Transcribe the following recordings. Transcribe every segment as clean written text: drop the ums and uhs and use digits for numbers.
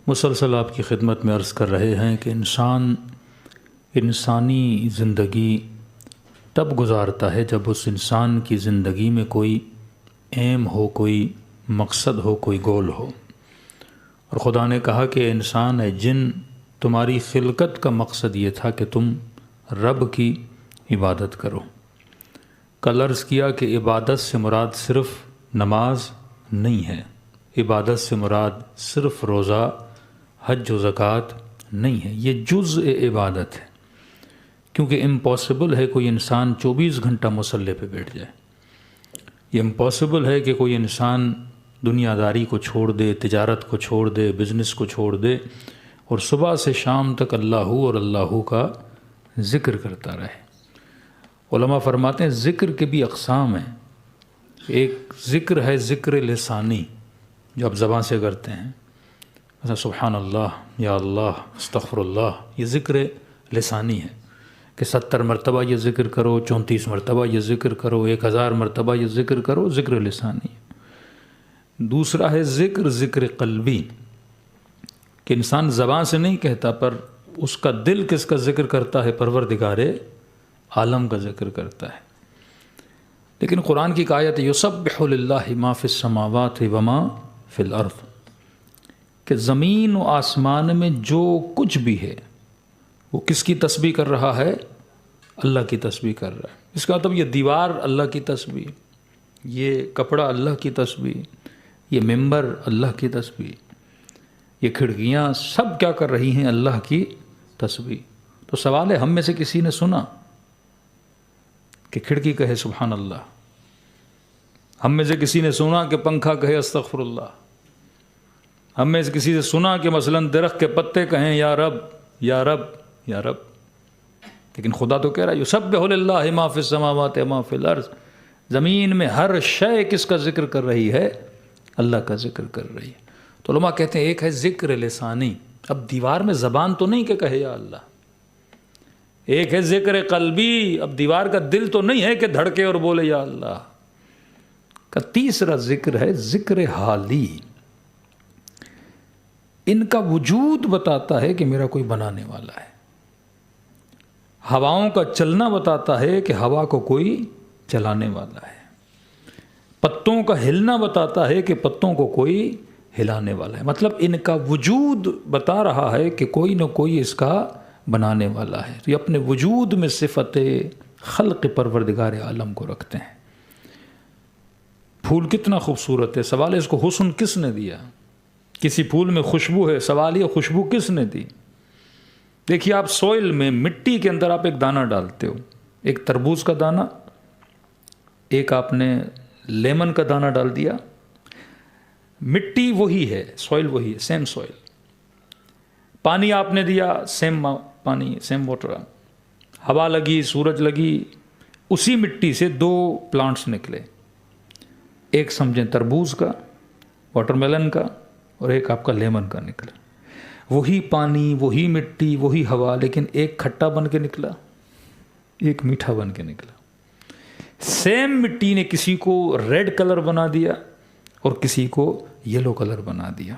مسلسل آپ کی خدمت میں عرض کر رہے ہیں کہ انسانی زندگی تب گزارتا ہے جب اس انسان کی زندگی میں کوئی ایم ہو، کوئی مقصد ہو، کوئی گول ہو۔ اور خدا نے کہا کہ انسان ہے جن تمہاری خلقت کا مقصد یہ تھا کہ تم رب کی عبادت کرو۔ کل عرض کیا کہ عبادت سے مراد صرف نماز نہیں ہے، عبادت سے مراد صرف روزہ، حج و زکوٰۃ نہیں ہے، یہ جزء عبادت ہے، کیونکہ امپاسبل ہے کوئی انسان 24 گھنٹہ مصلی پہ بیٹھ جائے۔ یہ امپاسبل ہے کہ کوئی انسان دنیا داری کو چھوڑ دے، تجارت کو چھوڑ دے، بزنس کو چھوڑ دے اور صبح سے شام تک اللہ اور اللہ کا ذکر کرتا رہے۔ علماء فرماتے ہیں ذکر کے بھی اقسام ہیں۔ ایک ذکر ہے ذکر لسانی، جو آپ زبان سے کرتے ہیں، مثلا سبحان اللہ، یا اللہ، استغفر اللہ، یہ ذکر لسانی ہے کہ 70 مرتبہ یہ ذکر کرو، 34 مرتبہ یہ ذکر کرو، 1000 مرتبہ یہ ذکر کرو، ذکر لسانی ہے۔ دوسرا ہے ذکر قلبی، کہ انسان زبان سے نہیں کہتا پر اس کا دل کس کا ذکر کرتا ہے؟ پروردگار عالم کا ذکر کرتا ہے۔ لیکن قرآن کی ایک آیت یسبح للہ ما فی السماوات وما فی الارض، کہ زمین و آسمان میں جو کچھ بھی ہے وہ کس کی تسبیح کر رہا ہے؟ اللہ کی تسبیح کر رہا ہے۔ اس کا مطلب یہ دیوار اللہ کی تسبیح، یہ کپڑا اللہ کی تسبیح، یہ ممبر اللہ کی تسبیح، یہ کھڑکیاں سب کیا کر رہی ہیں؟ اللہ کی تسبیح۔ تو سوال ہے، ہم میں سے کسی نے سنا کہ کھڑکی کہے سبحان اللہ؟ ہم میں سے کسی نے سنا کہ پنکھا کہے استغفر اللہ؟ ہم میں سے کسی سے سنا کہ مثلا درخت کے پتے کہیں یا رب یا رب یا رب؟ لیکن خدا تو کہہ رہا ہے یسبح للہ ما فی السماوات ما فی الارض، زمین میں ہر شے کس کا ذکر کر رہی ہے؟ اللہ کا ذکر کر رہی ہے۔ تو علماء کہتے ہیں ایک ہے ذکر لسانی، اب دیوار میں زبان تو نہیں کہ کہے یا اللہ۔ ایک ہے ذکر قلبی، اب دیوار کا دل تو نہیں ہے کہ دھڑکے اور بولے یا اللہ کا۔ تیسرا ذکر ہے ذکر حالی، ان کا وجود بتاتا ہے کہ میرا کوئی بنانے والا ہے۔ ہواؤں کا چلنا بتاتا ہے کہ ہوا کو کوئی چلانے والا ہے۔ پتوں کا ہلنا بتاتا ہے کہ پتوں کو کوئی ہلانے والا ہے۔ مطلب ان کا وجود بتا رہا ہے کہ کوئی نہ کوئی اس کا بنانے والا ہے۔ تو یہ اپنے وجود میں صفت خلق پروردگار عالم کو رکھتے ہیں۔ پھول کتنا خوبصورت ہے، سوال ہے اس کو حسن کس نے دیا؟ کسی پھول میں خوشبو ہے، سوال یہ خوشبو کس نے دی؟ دیکھیے آپ سوئل میں، مٹی کے اندر آپ ایک دانہ ڈالتے ہو، ایک تربوز کا دانہ، ایک آپ نے لیمن کا دانہ ڈال دیا، مٹی وہی ہے، سوئل وہی ہے، سیم سوئل۔ پانی آپ نے دیا، سیم پانی، سیم واٹر۔ ہوا لگی، سورج لگی، اسی مٹی سے 2 پلانٹس نکلے، ایک سمجھیں تربوز کا، واٹر میلن کا، اور ایک آپ کا لیمن کا نکلا۔ وہی پانی، وہی مٹی، وہی ہوا، لیکن ایک کھٹا بن کے نکلا، ایک میٹھا بن کے نکلا۔ سیم مٹی نے کسی کو ریڈ کلر بنا دیا اور کسی کو یلو کلر بنا دیا۔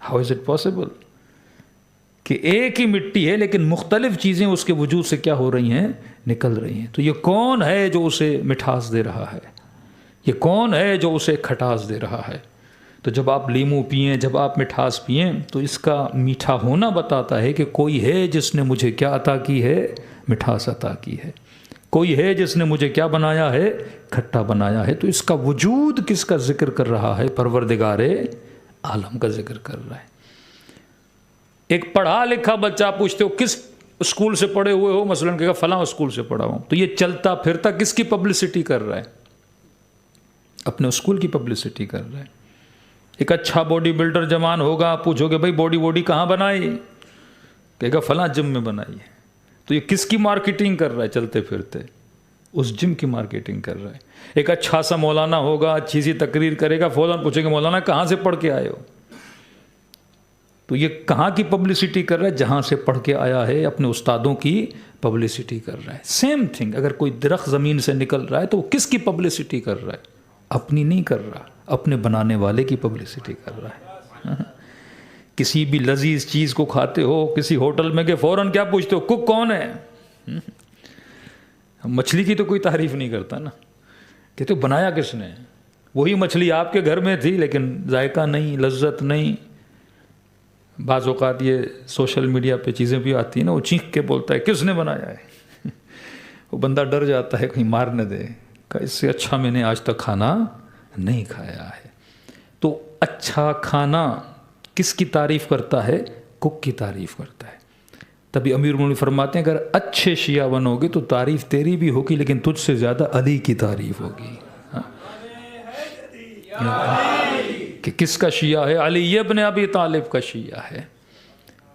ہاؤ از اٹ پاسبل کہ ایک ہی مٹی ہے لیکن مختلف چیزیں اس کے وجود سے کیا ہو رہی ہیں؟ نکل رہی ہیں۔ تو یہ کون ہے جو اسے مٹھاس دے رہا ہے؟ یہ کون ہے جو اسے کھٹاس دے رہا ہے؟ تو جب آپ لیمو پئیں، جب آپ مٹھاس پئیں، تو اس کا میٹھا ہونا بتاتا ہے کہ کوئی ہے جس نے مجھے کیا عطا کی ہے؟ مٹھاس عطا کی ہے۔ کوئی ہے جس نے مجھے کیا بنایا ہے؟ کھٹا بنایا ہے۔ تو اس کا وجود کس کا ذکر کر رہا ہے؟ پروردگار عالم کا ذکر کر رہا ہے۔ ایک پڑھا لکھا بچہ پوچھتے ہو کس اسکول سے پڑھے ہوئے ہو؟ مثلاً کہا فلاں اسکول سے پڑھا ہوں، تو یہ چلتا پھرتا کس کی پبلسٹی کر رہا ہے؟ اپنے اسکول کی پبلسٹی کر رہا ہے۔ ایک اچھا باڈی بلڈر جوان ہوگا، آپ پوچھو گے بھائی باڈی کہاں بنائی؟ کہے گا فلاں جم میں بنائی ہے۔ تو یہ کس کی مارکیٹنگ کر رہا ہے؟ چلتے پھرتے اس جم کی مارکیٹنگ کر رہا ہے۔ ایک اچھا سا مولانا ہوگا، اچھی سی تقریر کرے گا، فوراً پوچھے گا مولانا کہاں سے پڑھ کے آئے ہو؟ تو یہ کہاں کی پبلسٹی کر رہا ہے؟ جہاں سے پڑھ کے آیا ہے، اپنے استادوں کی پبلسٹی کر رہا ہے۔ سیم تھنگ، اگر کوئی درخت زمین سے نکل رہا ہے تو وہ کس کی پبلسٹی کر رہا ہے؟ اپنی نہیں کر رہا، اپنے بنانے والے کی پبلسٹی کر رہا ہے۔ کسی بھی لذیذ چیز کو کھاتے ہو کسی ہوٹل میں کہ فوراً کیا پوچھتے ہو کک کون ہے؟ مچھلی کی تو کوئی تعریف نہیں کرتا نا، کہتے ہو بنایا کس نے؟ وہی مچھلی آپ کے گھر میں تھی لیکن ذائقہ نہیں، لذت نہیں۔ بعض اوقات یہ سوشل میڈیا پہ چیزیں بھی آتی ہیں نا، وہ چیخ کے بولتا ہے کس نے بنایا ہے؟ وہ بندہ ڈر جاتا ہے کہیں مار نہ دے، کہ اس سے اچھا میں نے آج تک کھانا نہیں کھایا ہے۔ تو اچھا کھانا کس کی تعریف کرتا ہے؟ کک کی تعریف کرتا ہے۔ تبھی امیر المومنین فرماتے ہیں اگر اچھے شیعہ بنو گے تو تعریف تیری بھی ہوگی لیکن تجھ سے زیادہ علی کی تعریف ہوگی۔ کہ کس کا شیعہ ہے؟ علی ابن ابی طالب کا شیعہ ہے۔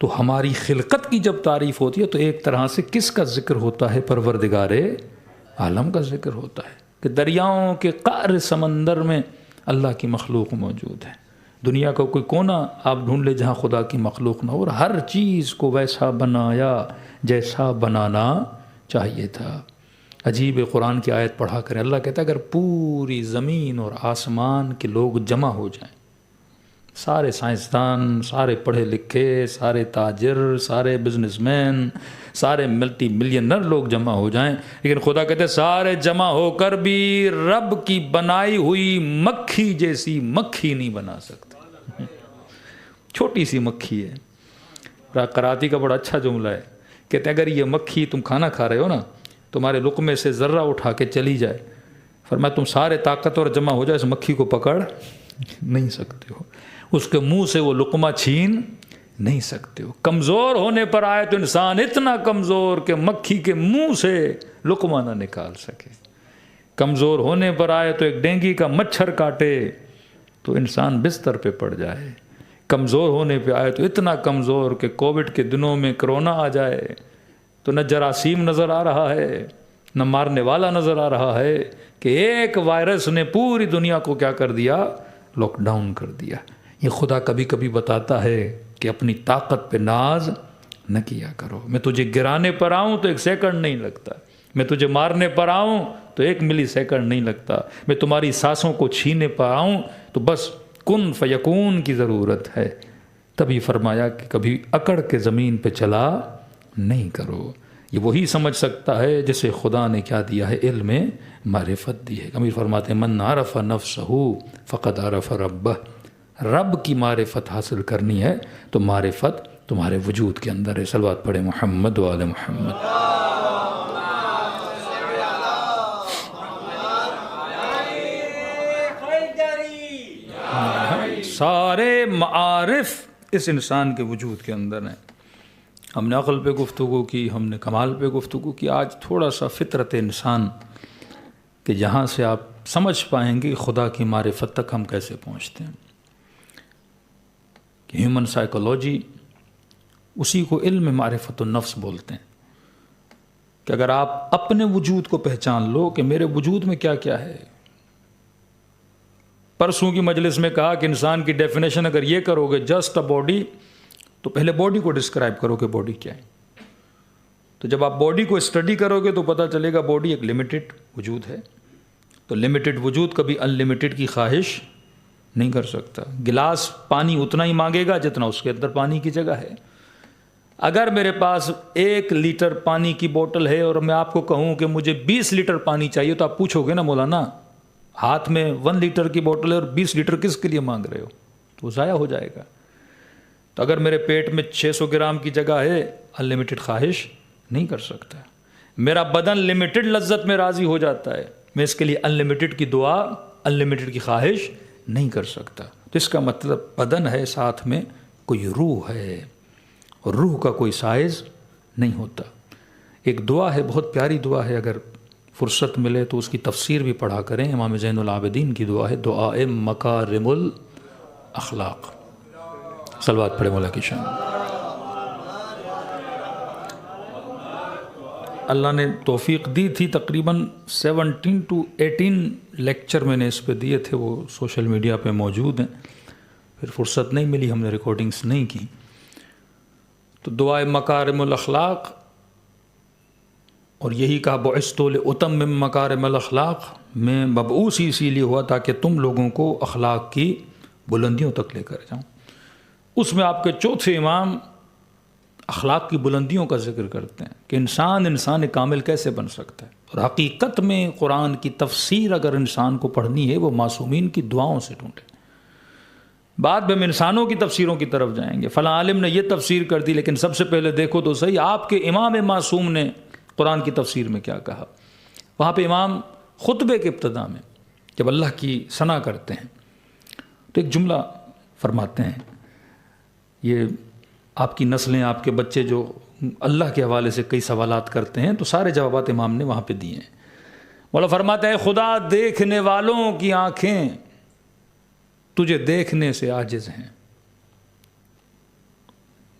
تو ہماری خلقت کی جب تعریف ہوتی ہے تو ایک طرح سے کس کا ذکر ہوتا ہے؟ پروردگار عالم کا ذکر ہوتا ہے کہ دریاؤں کے قعر سمندر میں اللہ کی مخلوق موجود ہے۔ دنیا کا کوئی کونا آپ ڈھونڈ لے جہاں خدا کی مخلوق نہ ہو، اور ہر چیز کو ویسا بنایا جیسا بنانا چاہیے تھا۔ عجیب قرآن کی آیت پڑھا کریں، اللہ کہتا ہے اگر پوری زمین اور آسمان کے لوگ جمع ہو جائیں، سارے سائنسدان، سارے پڑھے لکھے، سارے تاجر، سارے بزنس مین، سارے ملٹی ملینر لوگ جمع ہو جائیں، لیکن خدا کہتے ہیں سارے جمع ہو کر بھی رب کی بنائی ہوئی مکھی جیسی مکھی نہیں بنا سکتے۔ چھوٹی سی مکھی ہے۔ قراتی کا بڑا اچھا جملہ ہے، کہتے ہیں اگر یہ مکھی تم کھانا کھا رہے ہو نا، تمہارے لقمے سے ذرہ اٹھا کے چلی جائے، فرمایا تم سارے طاقتور جمع ہو جائے اس مکھی کو پکڑ نہیں سکتے ہو، اس کے منہ سے وہ لقمہ چھین نہیں سکتے ہو۔ کمزور ہونے پر آئے تو انسان اتنا کمزور کہ مکھی کے منہ سے لقمہ نہ نکال سکے، کمزور ہونے پر آئے تو ایک ڈینگی کا مچھر کاٹے تو انسان بستر پہ پڑ جائے، کمزور ہونے پہ آئے تو اتنا کمزور کہ کووڈ کے دنوں میں کرونا آ جائے تو نہ جراثیم نظر آ رہا ہے نہ مارنے والا نظر آ رہا ہے، کہ ایک وائرس نے پوری دنیا کو کیا کر دیا؟ لاک ڈاؤن کر دیا۔ یہ خدا کبھی کبھی بتاتا ہے کہ اپنی طاقت پہ ناز نہ کیا کرو، میں تجھے گرانے پر آؤں تو 1 سیکنڈ نہیں لگتا، میں تجھے مارنے پر آؤں تو 1 ملی سیکنڈ نہیں لگتا، میں تمہاری سانسوں کو چھینے پر آؤں تو بس کن فیکون کی ضرورت ہے۔ تبھی فرمایا کہ کبھی اکڑ کے زمین پہ چلا نہیں کرو۔ یہ وہی سمجھ سکتا ہے جسے خدا نے کیا دیا ہے؟ علم معرفت دی ہے۔ امیر فرماتے ہیں من عرف نفسہ فقد عرف ربہ، رب کی معرفت حاصل کرنی ہے تو معرفت تمہارے وجود کے اندر ہے۔ صلوات پڑھے محمد و آل محمد۔ سارے معارف اس انسان کے وجود کے اندر ہیں۔ ہم نے عقل پہ گفتگو کی، ہم نے کمال پہ گفتگو کی، آج تھوڑا سا فطرت انسان کہ جہاں سے آپ سمجھ پائیں گے خدا کی معرفت تک ہم کیسے پہنچتے ہیں۔ کہ ہیومن سائیکولوجی، اسی کو علم معرفت النفس بولتے ہیں، کہ اگر آپ اپنے وجود کو پہچان لو کہ میرے وجود میں کیا کیا ہے۔ پرسوں کی مجلس میں کہا کہ انسان کی ڈیفینیشن اگر یہ کرو گے جسٹ اے باڈی، تو پہلے باڈی کو ڈسکرائب کرو کہ باڈی کیا ہے۔ تو جب آپ باڈی کو اسٹڈی کرو گے تو پتہ چلے گا باڈی ایک لمیٹڈ وجود ہے۔ تو لمیٹڈ وجود کبھی ان لمیٹڈ کی خواہش نہیں کر سکتا۔ گلاس پانی اتنا ہی مانگے گا جتنا اس کے اندر پانی کی جگہ ہے۔ اگر میرے پاس 1 لیٹر پانی کی بوتل ہے اور میں آپ کو کہوں کہ مجھے 20 لیٹر پانی چاہیے تو آپ پوچھو گے نا مولانا، ہاتھ میں 1 لیٹر کی بوتل ہے اور 20 لیٹر کس کے لیے مانگ رہے ہو؟ تو وہ ضائع ہو جائے گا۔ تو اگر میرے پیٹ میں 600 گرام کی جگہ ہے، ان لمیٹڈ خواہش نہیں کر سکتا۔ میرا بدن لمیٹڈ لذت میں راضی ہو جاتا ہے، میں اس کے لیے ان لمیٹڈ کی دعا، ان لمیٹڈ کی خواہش نہیں کر سکتا۔ تو اس کا مطلب بدن ہے، ساتھ میں کوئی روح ہے، اور روح کا کوئی سائز نہیں ہوتا۔ ایک دعا ہے، بہت پیاری دعا ہے، اگر فرصت ملے تو اس کی تفسیر بھی پڑھا کریں۔ امام زین العابدین کی دعا ہے، دعائے مکارم الاخلاق۔ صلوات پڑھے مولا کی شان۔ اللہ نے توفیق دی تھی، تقریباً 17 to 18 لیکچر میں نے اس پہ دیے تھے، وہ سوشل میڈیا پہ موجود ہیں۔ پھر فرصت نہیں ملی، ہم نے ریکارڈنگز نہیں کی۔ تو دعائے مکارم الاخلاق، اور یہی کہا بعثت لأتمم مکارم الاخلاق، میں مبعوث اسی لیے ہوا تاکہ تم لوگوں کو اخلاق کی بلندیوں تک لے کر جاؤں۔ اس میں آپ کے چوتھے امام اخلاق کی بلندیوں کا ذکر کرتے ہیں کہ انسان کامل کیسے بن سکتا ہے، اور حقیقت میں قرآن کی تفسیر اگر انسان کو پڑھنی ہے وہ معصومین کی دعاؤں سے ڈھونڈے۔ بعد میں ہم انسانوں کی تفسیروں کی طرف جائیں گے، فلاں عالم نے یہ تفسیر کر دی، لیکن سب سے پہلے دیکھو تو صحیح آپ کے امام معصوم نے قرآن کی تفسیر میں کیا کہا۔ وہاں پہ امام خطبے کے ابتدا میں جب اللہ کی ثنا کرتے ہیں تو ایک جملہ فرماتے ہیں، یہ آپ کی نسلیں، آپ کے بچے جو اللہ کے حوالے سے کئی سوالات کرتے ہیں تو سارے جوابات امام نے وہاں پہ دیے ہیں۔ مولا فرماتا ہے خدا دیکھنے والوں کی آنکھیں تجھے دیکھنے سے عاجز ہیں،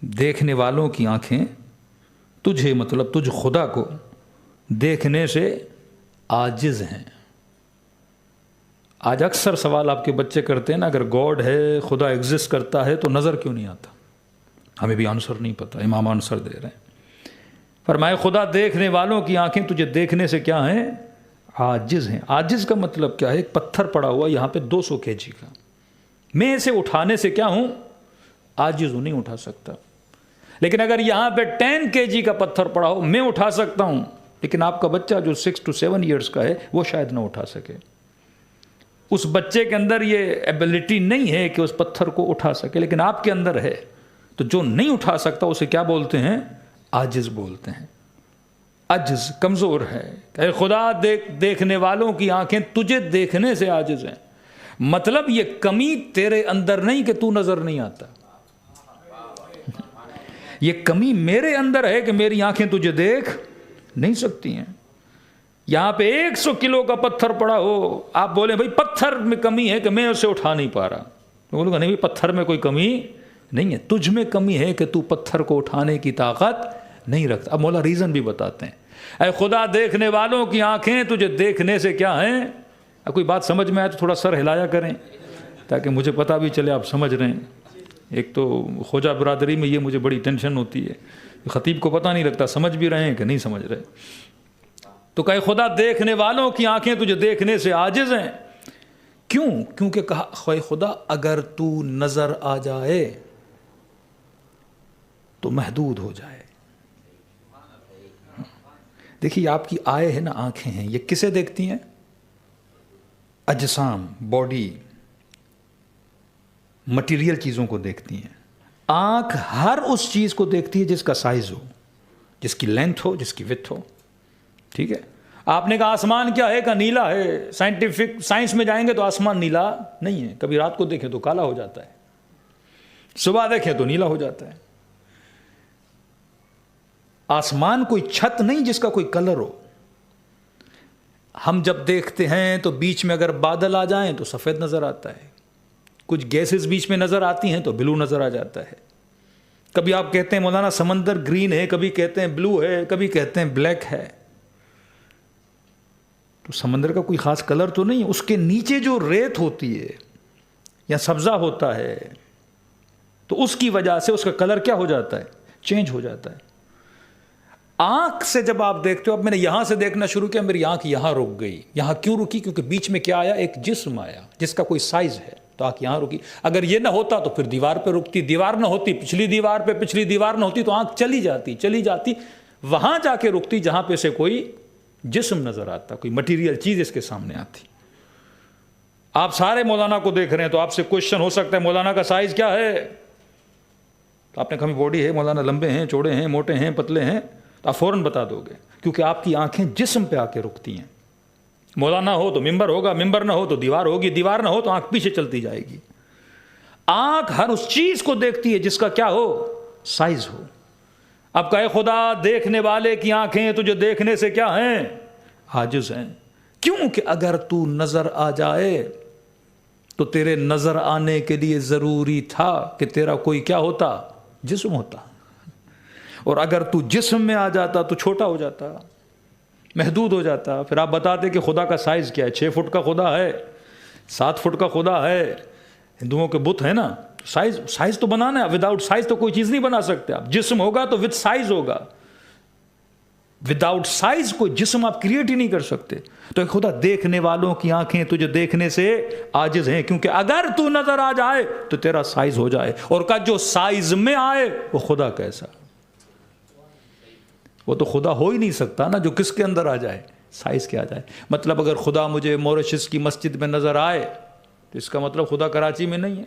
دیکھنے والوں کی آنکھیں تجھے، مطلب تجھ خدا کو دیکھنے سے عاجز ہیں۔ آج اکثر سوال آپ کے بچے کرتے ہیں نا، اگر گاڈ ہے، خدا ایگزسٹ کرتا ہے تو نظر کیوں نہیں آتا؟ ہمیں بھی آنسر نہیں پتا، امام آنسر دے رہے ہیں۔ فرمائے خدا دیکھنے والوں کی آنکھیں تجھے دیکھنے سے کیا ہیں؟ عاجز ہیں۔ عاجز کا مطلب کیا ہے؟ ایک پتھر پڑا ہوا یہاں پہ 200 kg کا، میں اسے اٹھانے سے کیا ہوں؟ عاجز ہوں، نہیں اٹھا سکتا۔ لیکن اگر یہاں پہ 10 kg کا پتھر پڑا ہو میں اٹھا سکتا ہوں، لیکن آپ کا بچہ جو 6 to 7 years کا ہے وہ شاید نہ اٹھا سکے۔ اس بچے کے اندر یہ ایبلٹی نہیں ہے کہ اس پتھر کو اٹھا سکے، لیکن آپ کے اندر ہے۔ تو جو نہیں اٹھا سکتا اسے کیا بولتے ہیں؟ عاجز بولتے ہیں۔ عجز، کمزور ہے۔ اے خدا دیکھنے والوں کی آنکھیں تجھے دیکھنے سے عاجز ہیں، مطلب یہ کمی تیرے اندر نہیں کہ تو نظر نہیں آتا، یہ کمی میرے اندر ہے کہ میری آنکھیں تجھے دیکھ نہیں سکتی ہیں۔ یہاں پہ 100 کلو کا پتھر پڑا ہو، آپ بولیں بھائی پتھر میں کمی ہے کہ میں اسے اٹھا نہیں پا رہا، تو بولوں گا نہیں بھائی پتھر میں کوئی کمی نہیں ہے، تجھ میں کمی ہے کہ تو پتھر کو اٹھانے کی طاقت نہیں رکھتا۔ اب مولا ریزن بھی بتاتے ہیں، اے خدا دیکھنے والوں کی آنکھیں تجھے دیکھنے سے کیا ہیں؟ اب کوئی بات سمجھ میں آئے تو تھوڑا سر ہلایا کریں تاکہ مجھے پتہ بھی چلے آپ سمجھ رہے ہیں۔ ایک تو خوجہ برادری میں یہ مجھے بڑی ٹینشن ہوتی ہے، خطیب کو پتہ نہیں لگتا سمجھ بھی رہے ہیں کہ نہیں سمجھ رہے۔ تو کہے خدا دیکھنے والوں کی آنکھیں تجھے دیکھنے سے عاجز ہیں، کیوں؟ کیونکہ کہا خدا اگر تو نظر آ جائے تو محدود ہو جائے۔ دیکھیے آپ کی آئے ہے نا، آنکھیں ہیں، یہ کسے دیکھتی ہیں؟ اجسام، باڈی، مٹیریل چیزوں کو دیکھتی ہیں۔ آنکھ ہر اس چیز کو دیکھتی ہے جس کا سائز ہو، جس کی لینتھ ہو، جس کی وڈتھ ہو، ٹھیک ہے؟ آپ نے کہا آسمان کیا ہے؟ کہ نیلا ہے۔ سائنس میں جائیں گے تو آسمان نیلا نہیں ہے، کبھی رات کو دیکھیں تو کالا ہو جاتا ہے، صبح دیکھیں تو نیلا ہو جاتا ہے۔ آسمان کوئی چھت نہیں جس کا کوئی کلر ہو۔ ہم جب دیکھتے ہیں تو بیچ میں اگر بادل آ جائیں تو سفید نظر آتا ہے، کچھ گیسز بیچ میں نظر آتی ہیں تو بلو نظر آ جاتا ہے۔ کبھی آپ کہتے ہیں مولانا سمندر گرین ہے، کبھی کہتے ہیں بلو ہے، کبھی کہتے ہیں بلیک ہے۔ تو سمندر کا کوئی خاص کلر تو نہیں، اس کے نیچے جو ریت ہوتی ہے یا سبزہ ہوتا ہے تو اس کی وجہ سے اس کا کلر کیا ہو جاتا ہے؟ چینج ہو جاتا ہے۔ آنکھ سے جب آپ دیکھتے ہو، اب میں نے یہاں سے دیکھنا شروع کیا، میری آنکھ یہاں رک گئی۔ یہاں کیوں رکی؟ کیونکہ بیچ میں کیا آیا؟ ایک جسم آیا جس کا کوئی سائز ہے، تو آنکھ یہاں رکی۔ اگر یہ نہ ہوتا تو پھر دیوار پہ رکتی، دیوار نہ ہوتی پچھلی دیوار پہ، پچھلی دیوار نہ ہوتی تو آنکھ چلی جاتی وہاں جا کے رکتی جہاں پہ سے کوئی جسم نظر آتا، کوئی مٹیریل چیز اس کے سامنے آتی۔ آپ سارے مولانا کو دیکھ رہے ہیں تو آپ سے کوشچن ہو سکتا ہے مولانا کا سائز کیا ہے؟ تو آپ نے کہا باڈی ہے، مولانا لمبے ہیں، چوڑے ہیں، موٹے ہیں، پتلے ہیں، تو آپ فوراً بتا دو گے، کیونکہ آپ کی آنکھیں جسم پہ آ کے رکتی ہیں۔ مولانا ہو تو ممبر ہوگا، ممبر نہ ہو تو دیوار ہوگی، دیوار نہ ہو تو آنکھ پیچھے چلتی جائے گی۔ آنکھ ہر اس چیز کو دیکھتی ہے جس کا کیا ہو؟ سائز ہو۔ اب کہے خدا دیکھنے والے کی آنکھیں تجھے دیکھنے سے کیا ہیں؟ عاجز ہیں، کیونکہ اگر تو نظر آ جائے تو تیرے نظر آنے کے لیے ضروری تھا کہ تیرا کوئی کیا ہوتا؟ جسم ہوتا، اور اگر تو جسم میں آ جاتا تو چھوٹا ہو جاتا، محدود ہو جاتا۔ پھر آپ بتاتے کہ خدا کا سائز کیا ہے؟ 6 فٹ کا خدا ہے، 7 فٹ کا خدا ہے، ہندوؤں کے بت ہے نا، سائز تو بنانا ہے، وداؤٹ سائز تو کوئی چیز نہیں بنا سکتے آپ۔ جسم ہوگا تو وتھ سائز ہوگا، وداؤٹ سائز کوئی جسم آپ کریٹ ہی نہیں کر سکتے. تو خدا دیکھنے والوں کی آنکھیں تجھے دیکھنے سے عاجز ہیں, کیونکہ اگر تو نظر آ جائے تو تیرا سائز ہو جائے, اور کا جو سائز میں آئے وہ خدا کیسا, وہ تو خدا ہو ہی نہیں سکتا نا جو کس کے اندر آ جائے, سائز کیا جائے. مطلب اگر خدا مجھے موریشس کی مسجد میں نظر آئے تو اس کا مطلب خدا کراچی میں نہیں ہے.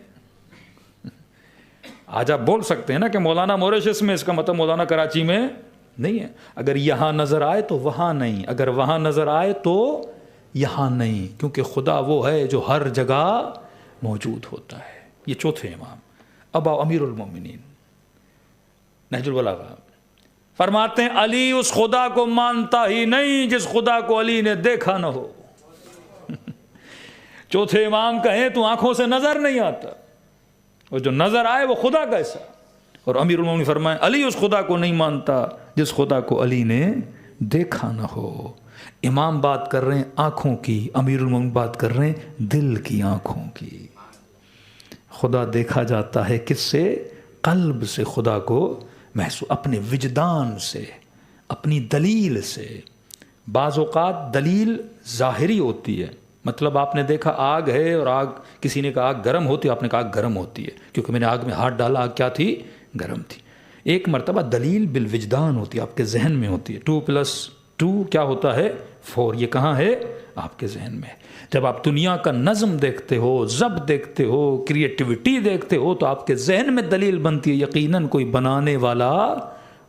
آج آپ بول سکتے ہیں نا کہ مولانا موریشس میں, اس کا مطلب مولانا کراچی میں نہیں ہے. اگر یہاں نظر آئے تو وہاں نہیں, اگر وہاں نظر آئے تو یہاں نہیں, کیونکہ خدا وہ ہے جو ہر جگہ موجود ہوتا ہے. یہ چوتھے امام ابا امیر المومنین نہج البلاغہ فرماتے ہیں علی اس خدا کو مانتا ہی نہیں جس خدا کو علی نے دیکھا نہ ہو. چوتھے امام کہیں تو آنکھوں سے نظر نہیں آتا, اور جو نظر آئے وہ خدا کیسا. اور امیر المومنین فرمائے علی اس خدا کو نہیں مانتا جس خدا کو علی نے دیکھا نہ ہو. امام بات کر رہے ہیں آنکھوں کی, امیر المومنین بات کر رہے ہیں دل کی آنکھوں کی. خدا دیکھا جاتا ہے کس سے؟ قلب سے خدا کو محسوس, اپنے وجدان سے, اپنی دلیل سے. بعض اوقات دلیل ظاہری ہوتی ہے, مطلب آپ نے دیکھا آگ ہے اور آگ, کسی نے کہا آگ گرم ہوتی ہے, آپ نے کہا آگ گرم ہوتی ہے کیونکہ میں نے آگ میں ہاتھ ڈالا, آگ کیا تھی؟ گرم تھی. ایک مرتبہ دلیل بالوجدان ہوتی ہے, آپ کے ذہن میں ہوتی ہے. 2+2 کیا ہوتا ہے؟ 4. یہ کہاں ہے؟ آپ کے ذہن میں. جب آپ دنیا کا نظم دیکھتے ہو, ضبط دیکھتے ہو, کریٹیوٹی دیکھتے ہو, تو آپ کے ذہن میں دلیل بنتی ہے یقیناً کوئی بنانے والا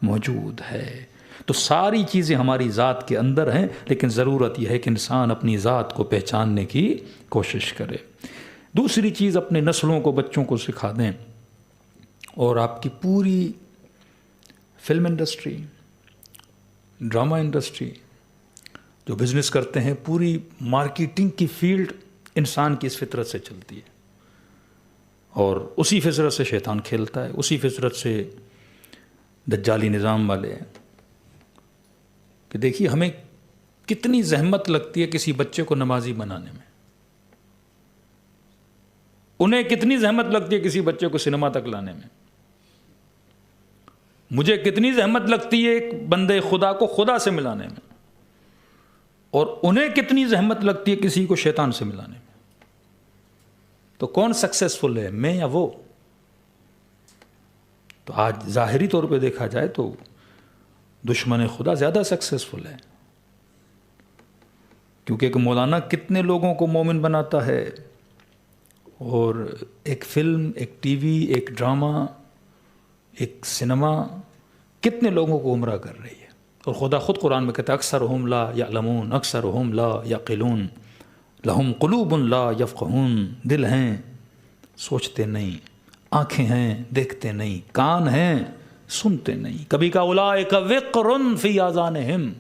موجود ہے. تو ساری چیزیں ہماری ذات کے اندر ہیں, لیکن ضرورت یہ ہے کہ انسان اپنی ذات کو پہچاننے کی کوشش کرے. دوسری چیز, اپنے نسلوں کو, بچوں کو سکھا دیں. اور آپ کی پوری فلم انڈسٹری, ڈرامہ انڈسٹری, جو بزنس کرتے ہیں, پوری مارکیٹنگ کی فیلڈ انسان کی اس فطرت سے چلتی ہے, اور اسی فطرت سے شیطان کھیلتا ہے, اسی فطرت سے دجالی نظام والے ہیں. کہ دیکھیے ہمیں کتنی زحمت لگتی ہے کسی بچے کو نمازی بنانے میں, انہیں کتنی زحمت لگتی ہے کسی بچے کو سنیما تک لانے میں, مجھے کتنی زحمت لگتی ہے ایک بندے خدا کو خدا سے ملانے میں, اور انہیں کتنی زحمت لگتی ہے کسی کو شیطان سے ملانے میں. تو کون سکسیسفل ہے, میں یا وہ؟ تو آج ظاہری طور پہ دیکھا جائے تو دشمن خدا زیادہ سکسیسفل ہے, کیونکہ ایک مولانا کتنے لوگوں کو مومن بناتا ہے, اور ایک فلم, ایک ٹی وی, ایک ڈرامہ, ایک سنیما کتنے لوگوں کو گمراہ کر رہی ہے. اور خدا خود قرآن میں کہتا ہے اکثرہم لا یعلمون اکثرہم لا یعقلون لہم قلوب لا یفقہون. دل ہیں سوچتے نہیں, آنکھیں ہیں دیکھتے نہیں, کان ہیں سنتے نہیں. کبھی کا اولئک وقر فی آذانہم,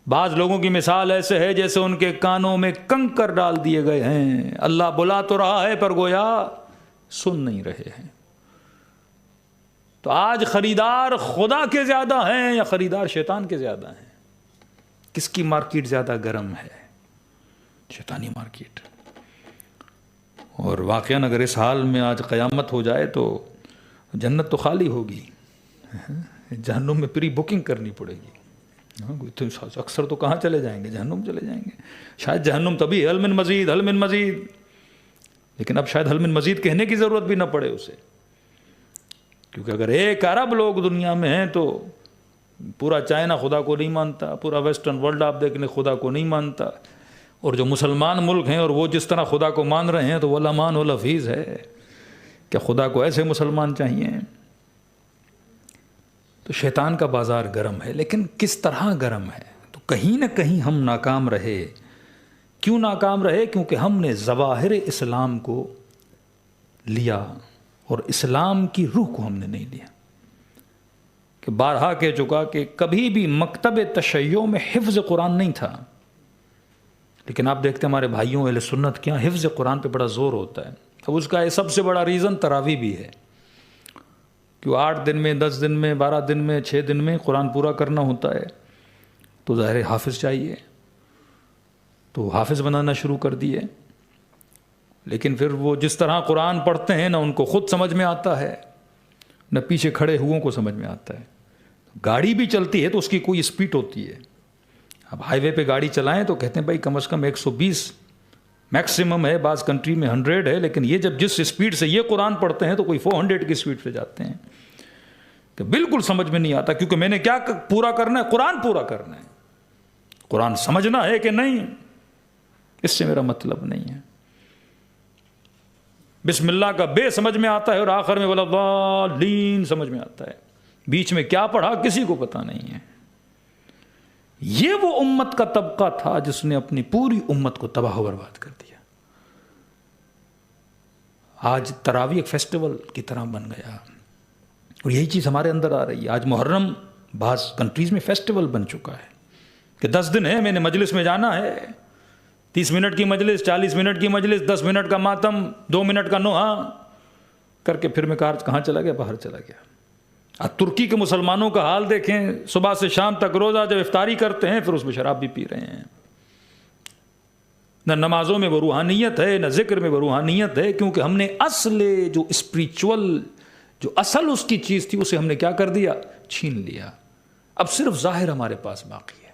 بعض لوگوں کی مثال ایسے ہے جیسے ان کے کانوں میں کنکر ڈال دیے گئے ہیں. اللہ بلا تو رہا ہے پر گویا سن نہیں رہے ہیں. تو آج خریدار خدا کے زیادہ ہیں یا خریدار شیطان کے زیادہ ہیں؟ کس کی مارکیٹ زیادہ گرم ہے؟ شیطانی مارکیٹ. اور واقعاً اگر اس حال میں آج قیامت ہو جائے تو جنت تو خالی ہوگی, جہنم میں پری بکنگ کرنی پڑے گی. اکثر تو کہاں چلے جائیں گے؟ جہنم چلے جائیں گے. شاید جہنم تبھی حل من مزید حل من مزید, لیکن اب شاید حل من مزید کہنے کی ضرورت بھی نہ پڑے اسے, کیونکہ اگر 1 ارب لوگ دنیا میں ہیں تو پورا چائنا خدا کو نہیں مانتا, پورا ویسٹرن ورلڈ آپ دیکھ لیں خدا کو نہیں مانتا, اور جو مسلمان ملک ہیں اور وہ جس طرح خدا کو مان رہے ہیں تو وہ الامان والحفیظ ہے کہ خدا کو ایسے مسلمان چاہیے. تو شیطان کا بازار گرم ہے, لیکن کس طرح گرم ہے؟ تو کہیں نہ کہیں ہم ناکام رہے. کیوں ناکام رہے؟ کیونکہ ہم نے ظواہر اسلام کو لیا اور اسلام کی روح کو ہم نے نہیں لیا. کہ بارہا کہہ چکا کہ کبھی بھی مکتب تشیع میں حفظ قرآن نہیں تھا, لیکن آپ دیکھتے ہیں ہمارے بھائیوں اہل سنت کیا حفظ قرآن پہ بڑا زور ہوتا ہے. اب اس کا سب سے بڑا ریزن تراویح بھی ہے, کہ 8 دن میں 10 دن میں 12 دن میں 6 دن میں قرآن پورا کرنا ہوتا ہے, تو ظاہر حافظ چاہیے, تو حافظ بنانا شروع کر دیے. لیکن پھر وہ جس طرح قرآن پڑھتے ہیں نہ ان کو خود سمجھ میں آتا ہے, نہ پیچھے کھڑے ہوئوں کو سمجھ میں آتا ہے. گاڑی بھی چلتی ہے تو اس کی کوئی اسپیڈ ہوتی ہے. اب ہائی وے پہ گاڑی چلائیں تو کہتے ہیں بھائی کم از کم 120 میکسیمم ہے، بعض کنٹری میں 100 ہے، لیکن یہ جب جس اسپیڈ سے یہ قرآن پڑھتے ہیں تو کوئی 400 کی اسپیڈ پہ جاتے ہیں کہ بالکل سمجھ میں نہیں آتا. کیونکہ میں نے کیا پورا کرنا ہے؟ قرآن پورا کرنا ہے. قرآن سمجھنا ہے کہ نہیں، اس سے میرا مطلب نہیں ہے. بسم اللہ کا بے سمجھ میں آتا ہے اور آخر میں وَلَضَّالِّينَ سمجھ میں آتا ہے. بیچ میں کیا پڑھا کسی کو پتہ نہیں ہے. یہ وہ امت کا طبقہ تھا جس نے اپنی پوری امت کو تباہ و برباد کر دیا. آج تراویح ایک فیسٹیول کی طرح بن گیا اور یہی چیز ہمارے اندر آ رہی ہے. آج محرم بعض کنٹریز میں فیسٹیول بن چکا ہے کہ 10 دن ہے، میں نے مجلس میں جانا ہے، 30 منٹ کی مجلس، 40 منٹ کی مجلس، 10 منٹ کا ماتم، 2 منٹ کا نوحہ کر کے پھر میں کہاں چلا گیا؟ باہر چلا گیا. ترکی کے مسلمانوں کا حال دیکھیں، صبح سے شام تک روزہ جب افطاری کرتے ہیں پھر اس میں شراب بھی پی رہے ہیں. نہ نمازوں میں وہ روحانیت ہے، نہ ذکر میں وہ روحانیت ہے، کیونکہ ہم نے اصل جو اسپریچول جو اصل اس کی چیز تھی اسے ہم نے کیا کر دیا؟ چھین لیا. اب صرف ظاہر ہمارے پاس باقی ہے.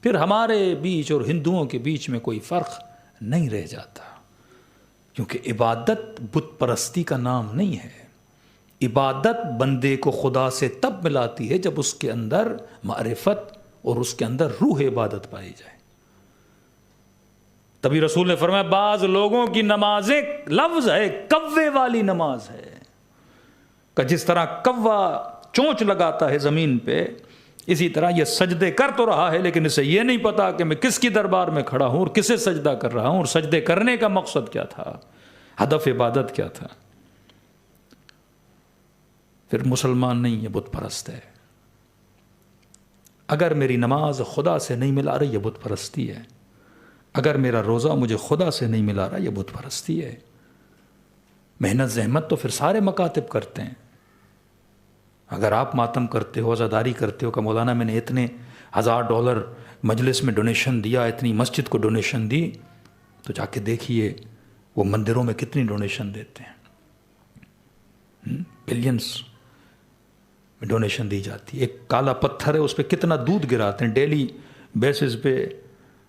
پھر ہمارے بیچ اور ہندوؤں کے بیچ میں کوئی فرق نہیں رہ جاتا، کیونکہ عبادت بت پرستی کا نام نہیں ہے. عبادت بندے کو خدا سے تب ملاتی ہے جب اس کے اندر معرفت اور اس کے اندر روح عبادت پائی جائے. تبھی رسول نے فرمایا بعض لوگوں کی نمازیں لفظ ہے کوے والی نماز ہے، کہ جس طرح کوا چونچ لگاتا ہے زمین پہ، اسی طرح یہ سجدے کر تو رہا ہے لیکن اسے یہ نہیں پتا کہ میں کس کی دربار میں کھڑا ہوں اور کسے سجدہ کر رہا ہوں، اور سجدے کرنے کا مقصد کیا تھا، ہدف عبادت کیا تھا. پھر مسلمان نہیں، یہ بت پرست ہے. اگر میری نماز خدا سے نہیں ملا رہی، یہ بت پرستی ہے. اگر میرا روزہ مجھے خدا سے نہیں ملا رہا، یہ بت پرستی ہے. محنت زحمت تو پھر سارے مکاتب کرتے ہیں. اگر آپ ماتم کرتے ہو، عزاداری کرتے ہو کہ مولانا میں نے اتنے $1000 مجلس میں ڈونیشن دیا، اتنی مسجد کو ڈونیشن دی، تو جا کے دیکھیے وہ مندروں میں کتنی ڈونیشن دیتے ہیں. بلینس میں ڈونیشن دی جاتی ہے. ایک کالا پتھر ہے، اس پہ کتنا دودھ گراتے ہیں ڈیلی بیسس پہ،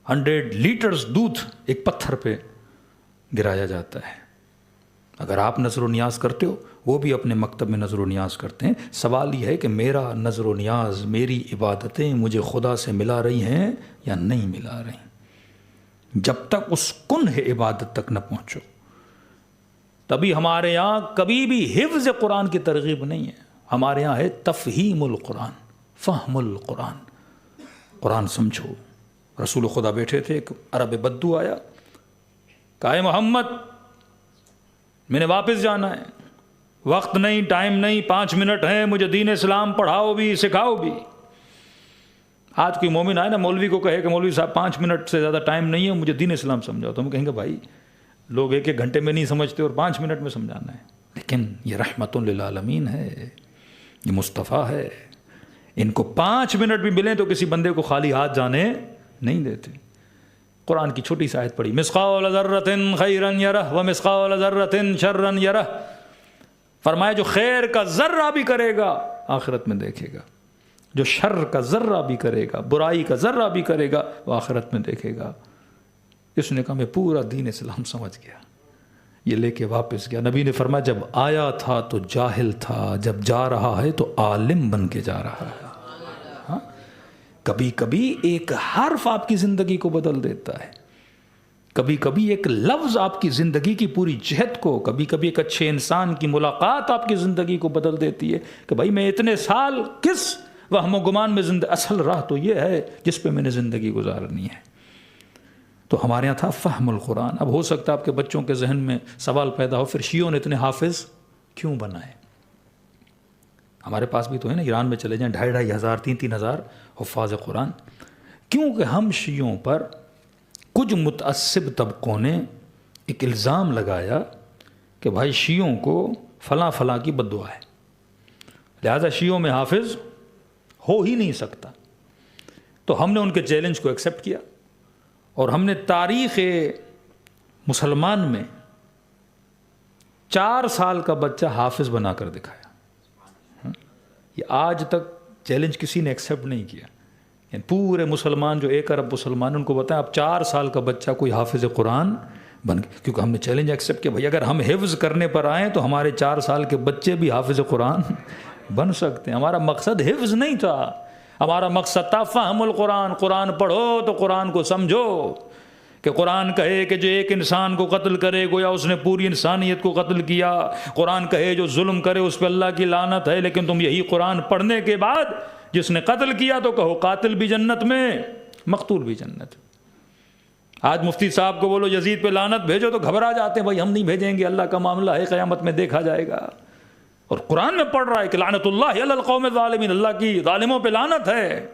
100 لیٹرز دودھ ایک پتھر پہ گرایا جاتا ہے. اگر آپ نظر و نیاز کرتے ہو، وہ بھی اپنے مکتب میں نظر و نیاز کرتے ہیں. سوال یہ ہے کہ میرا نظر و نیاز، میری عبادتیں مجھے خدا سے ملا رہی ہیں یا نہیں ملا رہی. جب تک اس کنہ عبادت تک نہ پہنچو، تبھی ہمارے یہاں کبھی بھی حفظ قرآن کی ترغیب نہیں ہے. ہمارے یہاں ہے تفہیم القرآن، فہم القرآن. قرآن سمجھو. رسول خدا بیٹھے تھے، ایک عرب بدو آیا، کہا اے محمد میں نے واپس جانا ہے، وقت نہیں، ٹائم نہیں، 5 منٹ ہیں، مجھے دین اسلام پڑھاؤ بھی سکھاؤ بھی. آج کوئی مومن آئے نا مولوی کو کہے کہ مولوی صاحب 5 منٹ سے زیادہ ٹائم نہیں ہے، مجھے دین اسلام سمجھاؤ، تو ہم کہیں گے بھائی لوگ 1 گھنٹے میں نہیں سمجھتے اور 5 منٹ میں سمجھانا ہے. لیکن یہ رحمت للعالمین ہے، یہ مصطفیٰ ہے. ان کو 5 منٹ بھی ملیں تو کسی بندے کو خالی ہاتھ جانے نہیں دیتے. قرآن کی چھوٹی سی آیت پڑھی، مثقال ذرۃ خیرا یرہ ومثقال ذرۃ شرا یرہ. فرمایا جو خیر کا ذرہ بھی کرے گا آخرت میں دیکھے گا، جو شر کا ذرہ بھی کرے گا، برائی کا ذرہ بھی کرے گا، وہ آخرت میں دیکھے گا. اس نے کہا میں پورا دین اسلام سمجھ گیا. یہ لے کے واپس گیا. نبی نے فرمایا جب آیا تھا تو جاہل تھا، جب جا رہا ہے تو عالم بن کے جا رہا ہے. ہاں، کبھی کبھی ایک حرف آپ کی زندگی کو بدل دیتا ہے، کبھی کبھی ایک لفظ آپ کی زندگی کی پوری جہت کو، کبھی کبھی ایک اچھے انسان کی ملاقات آپ کی زندگی کو بدل دیتی ہے کہ بھائی میں اتنے سال کس وہم و گمان میں اصل راہ تو یہ ہے جس پہ میں نے زندگی گزارنی ہے. تو ہمارے یہاں تھا فہم القرآن. اب ہو سکتا ہے آپ کے بچوں کے ذہن میں سوال پیدا ہو، پھر شیعوں نے اتنے حافظ کیوں بنائے؟ ہمارے پاس بھی تو ہے نا، ایران میں چلے جائیں 2,500 3,000 حفاظ قرآن. کیونکہ ہم شیعوں پر کچھ متعصب طبقوں نے ایک الزام لگایا کہ بھائی شیعوں کو فلاں فلاں کی بد دعا ہے، لہذا شیعوں میں حافظ ہو ہی نہیں سکتا. تو ہم نے ان کے چیلنج کو ایکسیپٹ کیا اور ہم نے تاریخ مسلمان میں 4 سال کا بچہ حافظ بنا کر دکھایا. یہ آج تک چیلنج کسی نے ایکسیپٹ نہیں کیا. پورے مسلمان جو 1 ارب مسلمان ان کو بتائیں اب 4 سال کا بچہ کوئی حافظ قرآن بن گیا, کیونکہ ہم نے چیلنج ایکسیپٹ کیا بھائی اگر ہم حفظ کرنے پر آئیں تو ہمارے 4 سال کے بچے بھی حافظ قرآن بن سکتے ہیں. ہمارا مقصد حفظ نہیں تھا, ہمارا مقصد تھا فہم القرآن. قرآن پڑھو تو قرآن کو سمجھو, کہ قرآن کہے کہ جو ایک انسان کو قتل کرے گویا اس نے پوری انسانیت کو قتل کیا. قرآن کہے جو ظلم کرے اس پہ اللہ کی لعنت ہے, لیکن تم یہی قرآن پڑھنے کے بعد جس نے قتل کیا تو کہو قاتل بھی جنت میں مقتول بھی جنت. آج مفتی صاحب کو بولو یزید پہ لعنت بھیجو تو گھبرا جاتے ہیں, بھائی ہم نہیں بھیجیں گے, اللہ کا معاملہ ہے, قیامت میں دیکھا جائے گا. اور قرآن میں پڑھ رہا ہے کہ لعنت اللہ علی القوم الظالمین, اللہ کی ظالموں پہ لعنت ہے,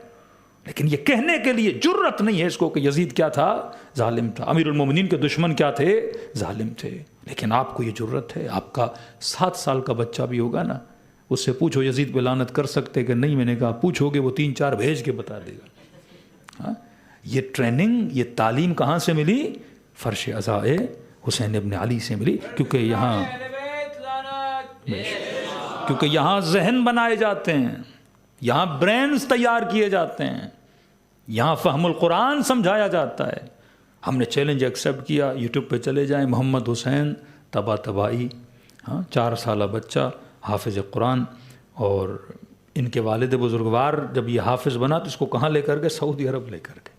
لیکن یہ کہنے کے لیے جرت نہیں ہے اس کو کہ یزید کیا تھا, ظالم تھا. امیر المومنین کے دشمن کیا تھے, ظالم تھے. لیکن آپ کو یہ جرت ہے, آپ کا 7 سال کا بچہ بھی ہوگا نا, اس سے پوچھو یزید پہ لعنت کر سکتے کہ نہیں, میں نے کہا پوچھو گے وہ 3-4 بھیج کے بتا دے گا. ہاں, یہ ٹریننگ, یہ تعلیم کہاں سے ملی؟ فرش عزائے حسین ابن علی سے ملی, کیونکہ یہاں ذہن بنائے جاتے ہیں, یہاں برینز تیار کیے جاتے ہیں, یہاں فہم القرآن سمجھایا جاتا ہے. ہم نے چیلنج ایکسیپٹ کیا, یوٹیوب پہ چلے جائیں, محمد حسین تباہی, ہاں 4 سالہ بچہ حافظ قرآن. اور ان کے والد بزرگوار جب یہ حافظ بنا تو اس کو کہاں لے کر گئے؟ سعودی عرب لے کر گئے,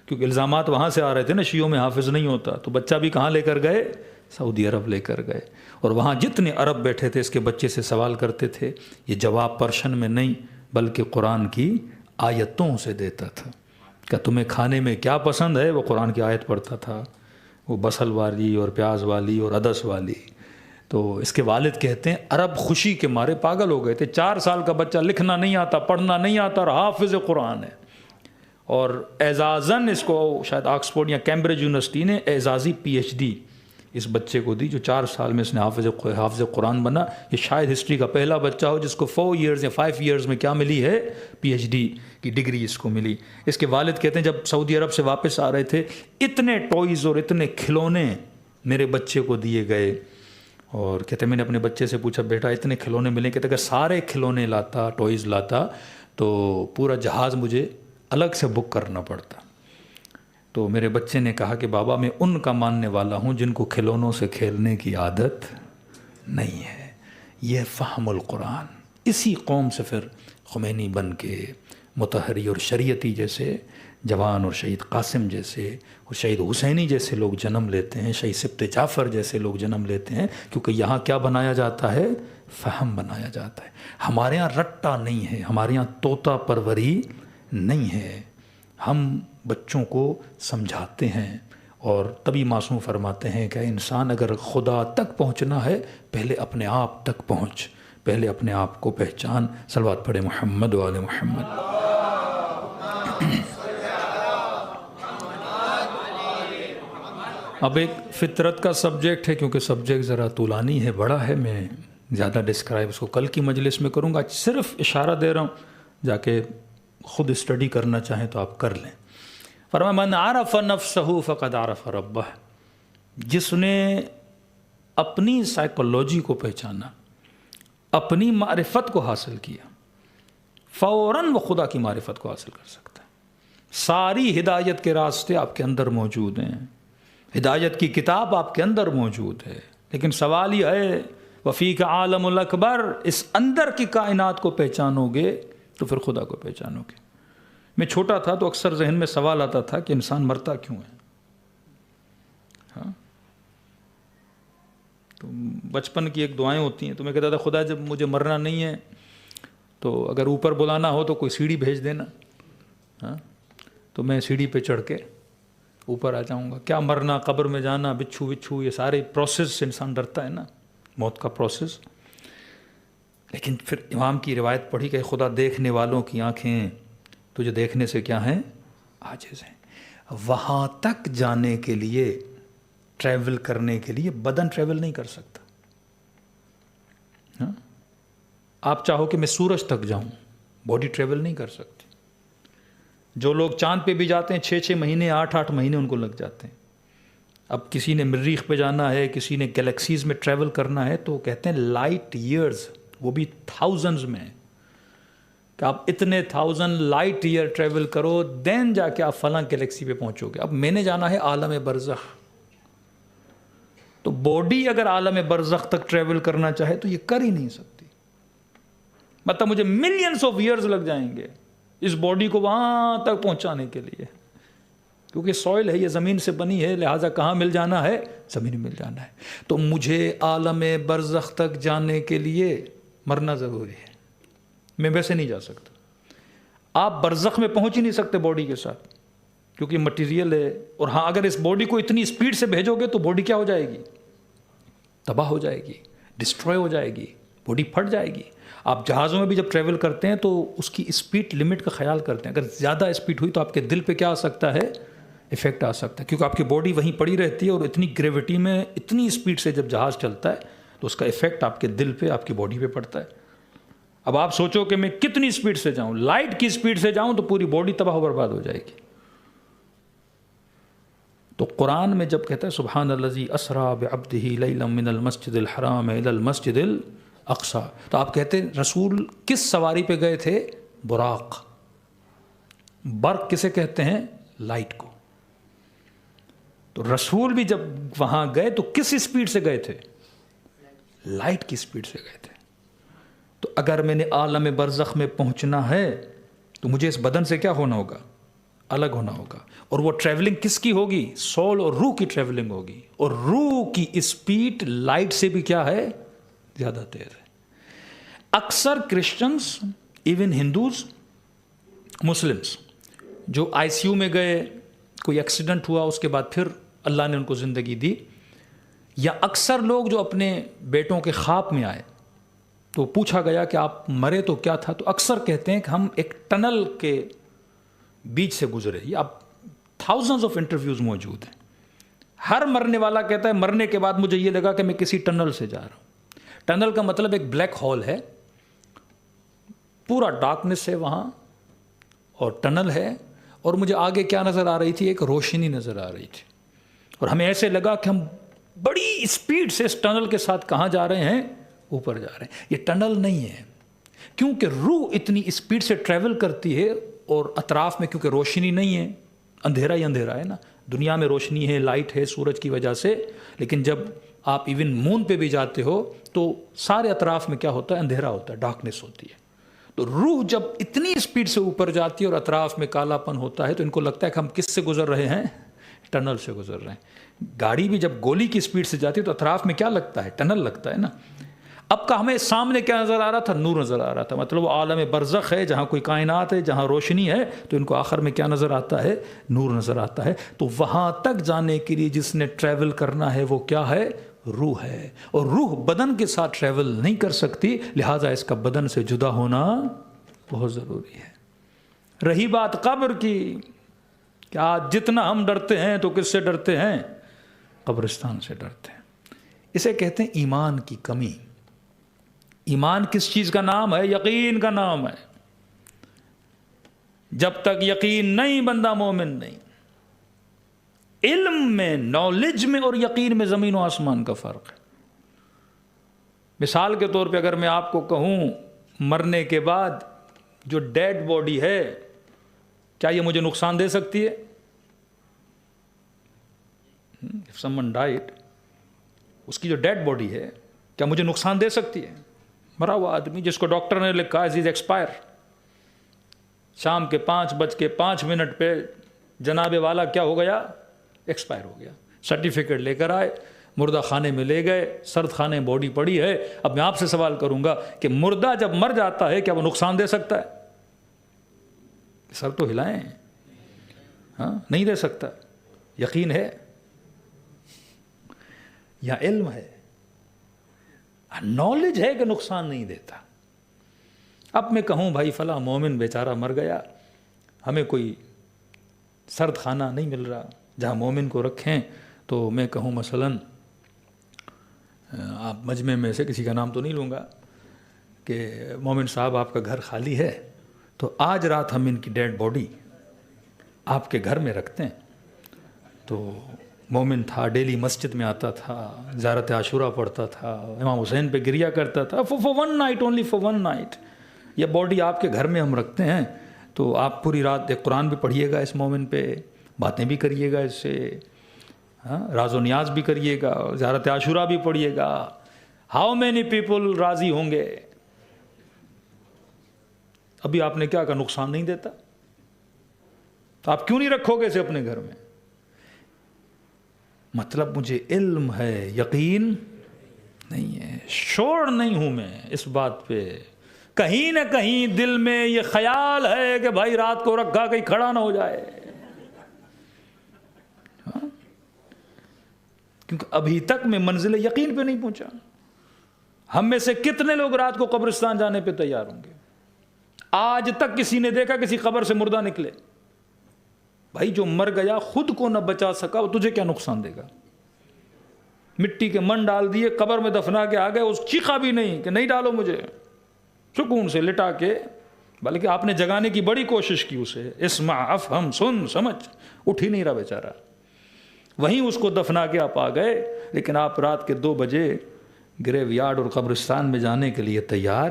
کیونکہ الزامات وہاں سے آ رہے تھے نا, شیعوں میں حافظ نہیں ہوتا, تو بچہ بھی کہاں لے کر گئے؟ سعودی عرب لے کر گئے. اور وہاں جتنے عرب بیٹھے تھے اس کے بچے سے سوال کرتے تھے, یہ جواب پرشن میں نہیں بلکہ قرآن کی آیتوں سے دیتا تھا. کہ تمہیں کھانے میں کیا پسند ہے؟ وہ قرآن کی آیت پڑھتا تھا, وہ بصل والی اور پیاز والی اور عدس والی. تو اس کے والد کہتے ہیں عرب خوشی کے مارے پاگل ہو گئے تھے. 4 سال کا بچہ لکھنا نہیں آتا, پڑھنا نہیں آتا, اور حافظ قرآن ہے. اور اعزازاً اس کو شاید آکسفورڈ یا کیمبرج یونیورسٹی نے اعزازی PhD اس بچے کو دی, جو 4 سال میں اس نے حافظ قرآن بنا. یہ شاید ہسٹری کا پہلا بچہ ہو جس کو 4 ایئرز یا 5 ایئرز میں کیا ملی ہے؟ PhD کی ڈگری اس کو ملی. اس کے والد کہتے ہیں جب سعودی عرب سے واپس آ رہے تھے اتنے ٹوائز اور اتنے کھلونے میرے بچے کو دیے گئے. اور کہتے ہیں میں نے اپنے بچے سے پوچھا بیٹا اتنے کھلونے ملیں؟ کہتے اگر سارے کھلونے لاتا, ٹوائز لاتا, تو پورا جہاز مجھے الگ سے بک کرنا پڑتا. تو میرے بچے نے کہا کہ بابا میں ان کا ماننے والا ہوں جن کو کھلونوں سے کھیلنے کی عادت نہیں ہے. یہ فہم القرآن. اسی قوم سے پھر خمینی بن کے مطہری اور شریعتی جیسے جوان, اور شہید قاسم جیسے, اور شہید حسینی جیسے لوگ جنم لیتے ہیں, شہید سبط جعفر جیسے لوگ جنم لیتے ہیں, کیونکہ یہاں کیا بنایا جاتا ہے؟ فہم بنایا جاتا ہے. ہمارے ہاں رٹا نہیں ہے, ہمارے ہاں طوطا پروری نہیں ہے. ہم بچوں کو سمجھاتے ہیں, اور تبھی معصوم فرماتے ہیں کہ انسان اگر خدا تک پہنچنا ہے پہلے اپنے آپ تک پہنچ, پہلے اپنے آپ کو پہچان. صلوات پڑھے محمد و آل محمد. اب ایک فطرت کا سبجیکٹ ہے, کیونکہ سبجیکٹ ذرا طولانی ہے, بڑا ہے, میں زیادہ ڈسکرائب اس کو کل کی مجلس میں کروں گا. صرف اشارہ دے رہا ہوں, جا کے خود اسٹڈی کرنا چاہیں تو آپ کر لیں. فرمایا من عرف نفسہ فقد عرف ربہ, جس نے اپنی سائیکولوجی کو پہچانا, اپنی معرفت کو حاصل کیا, فوراً وہ خدا کی معرفت کو حاصل کر سکتا ہے. ساری ہدایت کے راستے آپ کے اندر موجود ہیں, ہدایت کی کتاب آپ کے اندر موجود ہے. لیکن سوال یہ ہے وفیک عالم الاکبر, اس اندر کی کائنات کو پہچانو گے تو پھر خدا کو پہچانو گے. میں چھوٹا تھا تو اکثر ذہن میں سوال آتا تھا کہ انسان مرتا کیوں ہے. ہاں, تو بچپن کی ایک دعائیں ہوتی ہیں, تو میں کہتا تھا خدا جب مجھے مرنا نہیں ہے تو اگر اوپر بلانا ہو تو کوئی سیڑھی بھیج دینا, ہاں تو میں سیڑھی پہ چڑھ کے اوپر آ جاؤں گا. کیا مرنا, قبر میں جانا, بچھو, یہ سارے پروسیس سے انسان ڈرتا ہے نا, موت کا پروسیس. لیکن پھر امام کی روایت پڑھی کہ خدا دیکھنے والوں کی آنکھیں تجھے دیکھنے سے کیا ہیں؟ عاجز ہیں. وہاں تک جانے کے لیے, ٹریول کرنے کے لیے بدن ٹریول نہیں کر سکتا. ہاں, آپ چاہو کہ میں سورج تک جاؤں, باڈی ٹریول نہیں کر سکتی. جو لوگ چاند پہ بھی جاتے ہیں 6 مہینے 8 مہینے ان کو لگ جاتے ہیں. اب کسی نے مریخ پہ جانا ہے, کسی نے گلیکسیز میں ٹریول کرنا ہے, تو کہتے ہیں لائٹ ایئرز, وہ بھی 1000s میں. کہ آپ اتنے 1000 لائٹ ایئر ٹریول کرو دین جا کے آپ فلاں گلیکسی پہ پہنچو گے. اب میں نے جانا ہے عالم برزخ. تو باڈی اگر عالم برزخ تک ٹریول کرنا چاہے تو یہ کر ہی نہیں سکتی. مطلب مجھے ملینز آف ایئرز لگ جائیں گے اس باڈی کو وہاں تک پہنچانے کے لیے, کیونکہ سوئل ہے, یہ زمین سے بنی ہے, لہٰذا کہاں مل جانا ہے؟ زمین میں مل جانا ہے. تو مجھے عالم برزخ تک جانے کے لیے مرنا ضروری ہے. میں ویسے نہیں جا سکتا. آپ برزخ میں پہنچ ہی نہیں سکتے باڈی کے ساتھ, کیونکہ مٹیریل ہے. اور ہاں اگر اس باڈی کو اتنی اسپیڈ سے بھیجو گے تو باڈی کیا ہو جائے گی؟ تباہ ہو جائے گی, ڈسٹروائے ہو جائے گی, باڈی پھٹ جائے گی. آپ جہازوں میں بھی جب ٹریول کرتے ہیں تو اس کی اسپیڈ لمٹ کا خیال کرتے ہیں. اگر زیادہ اسپیڈ ہوئی تو آپ کے دل پہ کیا آ سکتا ہے؟ افیکٹ آ سکتا ہے, کیونکہ آپ کی باڈی وہیں پڑی رہتی ہے اور اتنی گریوٹی میں اتنی اسپیڈ سے جب جہاز چلتا ہے تو اس کا افیکٹ آپ کے دل پہ, آپ کی باڈی پہ پڑتا ہے. اب آپ سوچو کہ میں کتنی اسپیڈ سے جاؤں, لائٹ کی اسپیڈ سے جاؤں تو پوری باڈی تباہ و برباد ہو جائے گی. تو قرآن میں جب کہتا ہے سبحان الذی اسریٰ بعبدہ لیلا من المسجد الحرام الی المسجد الاقصی, تو آپ کہتے ہیں رسول کس سواری پہ گئے تھے؟ براق. برق کسے کہتے ہیں؟ لائٹ کو. تو رسول بھی جب وہاں گئے تو کس اسپیڈ سے گئے تھے؟ لائٹ کی اسپیڈ سے گئے تھے. تو اگر میں نے عالم برزخ میں پہنچنا ہے تو مجھے اس بدن سے کیا ہونا ہوگا؟ الگ ہونا ہوگا. اور وہ ٹریولنگ کس کی ہوگی؟ سول اور روح کی ٹریولنگ ہوگی. اور روح کی اسپیڈ لائٹ سے بھی کیا ہے؟ زیادہ تیز ہے. اکثر کرسچنز, ایون ہندوز, مسلمز جو آئی سی یو میں گئے, کوئی ایکسیڈنٹ ہوا, اس کے بعد پھر اللہ نے ان کو زندگی دی, یا اکثر لوگ جو اپنے بیٹوں کے خواب میں آئے تو پوچھا گیا کہ آپ مرے تو کیا تھا, تو اکثر کہتے ہیں کہ ہم ایک ٹنل کے بیچ سے گزرے. یہ اب تھاؤزنز آف انٹرویوز موجود ہیں. ہر مرنے والا کہتا ہے مرنے کے بعد مجھے یہ لگا کہ میں کسی ٹنل سے جا رہا ہوں. ٹنل کا مطلب ایک بلیک ہول ہے, پورا ڈارکنس ہے وہاں, اور ٹنل ہے, اور مجھے آگے کیا نظر آ رہی تھی؟ ایک روشنی نظر آ رہی تھی. اور ہمیں ایسے لگا کہ ہم بڑی اسپیڈ سے اس ٹنل کے ساتھ کہاں جا رہے ہیں؟ اوپر جا رہے ہیں. یہ ٹنل نہیں ہے, کیونکہ روح اتنی اسپیڈ سے ٹریول کرتی ہے, اور اطراف میں کیونکہ روشنی نہیں ہے, اندھیرا ہی اندھیرا ہے نا. دنیا میں روشنی ہے, لائٹ ہے سورج کی وجہ سے, لیکن جب آپ ایون مون پہ بھی جاتے ہو تو سارے اطراف میں کیا ہوتا ہے؟ اندھیرا ہوتا ہے, ڈارکنس ہوتی ہے. تو روح جب اتنی اسپیڈ سے اوپر جاتی ہے اور اطراف میں کالا پن ہوتا ہے تو ان کو لگتا ہے کہ ہم کس سے گزر رہے ہیں؟ ٹنل سے گزر رہے ہیں. گاڑی بھی جب گولی کی اسپیڈ سے جاتی ہے تو اطراف میں کیا لگتا ہے؟ ٹنل لگتا ہے نا. اب کا ہمیں سامنے کیا نظر آ رہا تھا؟ نور نظر آ رہا تھا. مطلب وہ عالم برزخ ہے جہاں کوئی کائنات ہے, جہاں روشنی ہے, تو ان کو آخر میں کیا نظر آتا ہے؟ نور نظر آتا ہے. تو وہاں تک جانے کے لیے جس نے ٹریول کرنا ہے وہ کیا ہے؟ روح ہے. اور روح بدن کے ساتھ ٹریول نہیں کر سکتی, لہٰذا اس کا بدن سے جدا ہونا بہت ضروری ہے. رہی بات قبر کی, کہ آج جتنا ہم ڈرتے ہیں تو کس سے ڈرتے ہیں؟ قبرستان سے ڈرتے ہیں. اسے کہتے ہیں ایمان کی کمی. ایمان کس چیز کا نام ہے؟ یقین کا نام ہے. جب تک یقین نہیں بندہ مومن نہیں. علم میں, نالج میں اور یقین میں زمین و آسمان کا فرق ہے. مثال کے طور پہ اگر میں آپ کو کہوں مرنے کے بعد جو ڈیڈ باڈی ہے کیا یہ مجھے نقصان دے سکتی ہے؟ If someone died, اس کی جو ڈیڈ باڈی ہے کیا مجھے نقصان دے سکتی ہے؟ مرا ہوا آدمی جس کو ڈاکٹر نے لکھا ہے ایکسپائر, شام کے 5:05 پہ جناب والا کیا ہو گیا؟ ایکسپائر ہو گیا. سرٹیفکیٹ لے کر آئے, مردہ خانے میں لے گئے, سرد خانے باڈی پڑی ہے. اب میں آپ سے سوال کروں گا کہ مردہ جب مر جاتا ہے کیا وہ نقصان دے سکتا ہے؟ سر تو ہلائیں. ہاں, نہیں دے سکتا. یقین ہے یا علم ہے؟ نالج ہے کہ نقصان نہیں دیتا. اب میں کہوں بھائی فلاں مومن بیچارہ مر گیا, ہمیں کوئی سرد خانہ نہیں مل رہا جہاں مومن کو رکھیں, تو میں کہوں مثلاً آپ مجمع میں سے کسی کا نام تو نہیں لوں گا کہ مومن صاحب آپ کا گھر خالی ہے تو آج رات ہم ان کی ڈیڈ باڈی آپ کے گھر میں رکھتے ہیں. تو مومن تھا, ڈیلی مسجد میں آتا تھا, زیارت عاشورہ پڑھتا تھا, امام حسین پہ گریہ کرتا تھا, for one night, only for one night. یہ باڈی آپ کے گھر میں ہم رکھتے ہیں تو آپ پوری رات ایک قرآن بھی پڑھیے گا اس مومن پہ، باتیں بھی کریے گا اس سے، ہاں راز و نیاز بھی کریے گا، زیارت عاشورہ بھی پڑھیے گا. ہاؤ مینی پیپل راضی ہوں گے؟ ابھی آپ نے کیا کہا، نقصان نہیں دیتا تو آپ کیوں نہیں رکھو گے اسے اپنے گھر میں؟ مطلب مجھے علم ہے، یقین نہیں ہے، شور نہیں ہوں میں اس بات پہ. کہیں نہ کہیں دل میں یہ خیال ہے کہ بھائی رات کو رکھا کہیں کھڑا نہ ہو جائے. کیونکہ ابھی تک میں منزل یقین پہ نہیں پہنچا. ہم میں سے کتنے لوگ رات کو قبرستان جانے پہ تیار ہوں گے؟ آج تک کسی نے دیکھا کسی قبر سے مردہ نکلے؟ بھائی جو مر گیا خود کو نہ بچا سکا وہ تجھے کیا نقصان دے گا؟ مٹی کے من ڈال دیے، قبر میں دفنا کے آ گئے، اس چیخا بھی نہیں کہ نہیں ڈالو مجھے، سکون سے لٹا کے، بلکہ آپ نے جگانے کی بڑی کوشش کی اسے، اسمع افہم، سن سمجھ، اٹھ ہی نہیں رہا بیچارہ. وہیں اس کو دفنا کے آپ آ گئے، لیکن آپ رات کے 2 بجے گریو یارڈ اور قبرستان میں جانے کے لیے تیار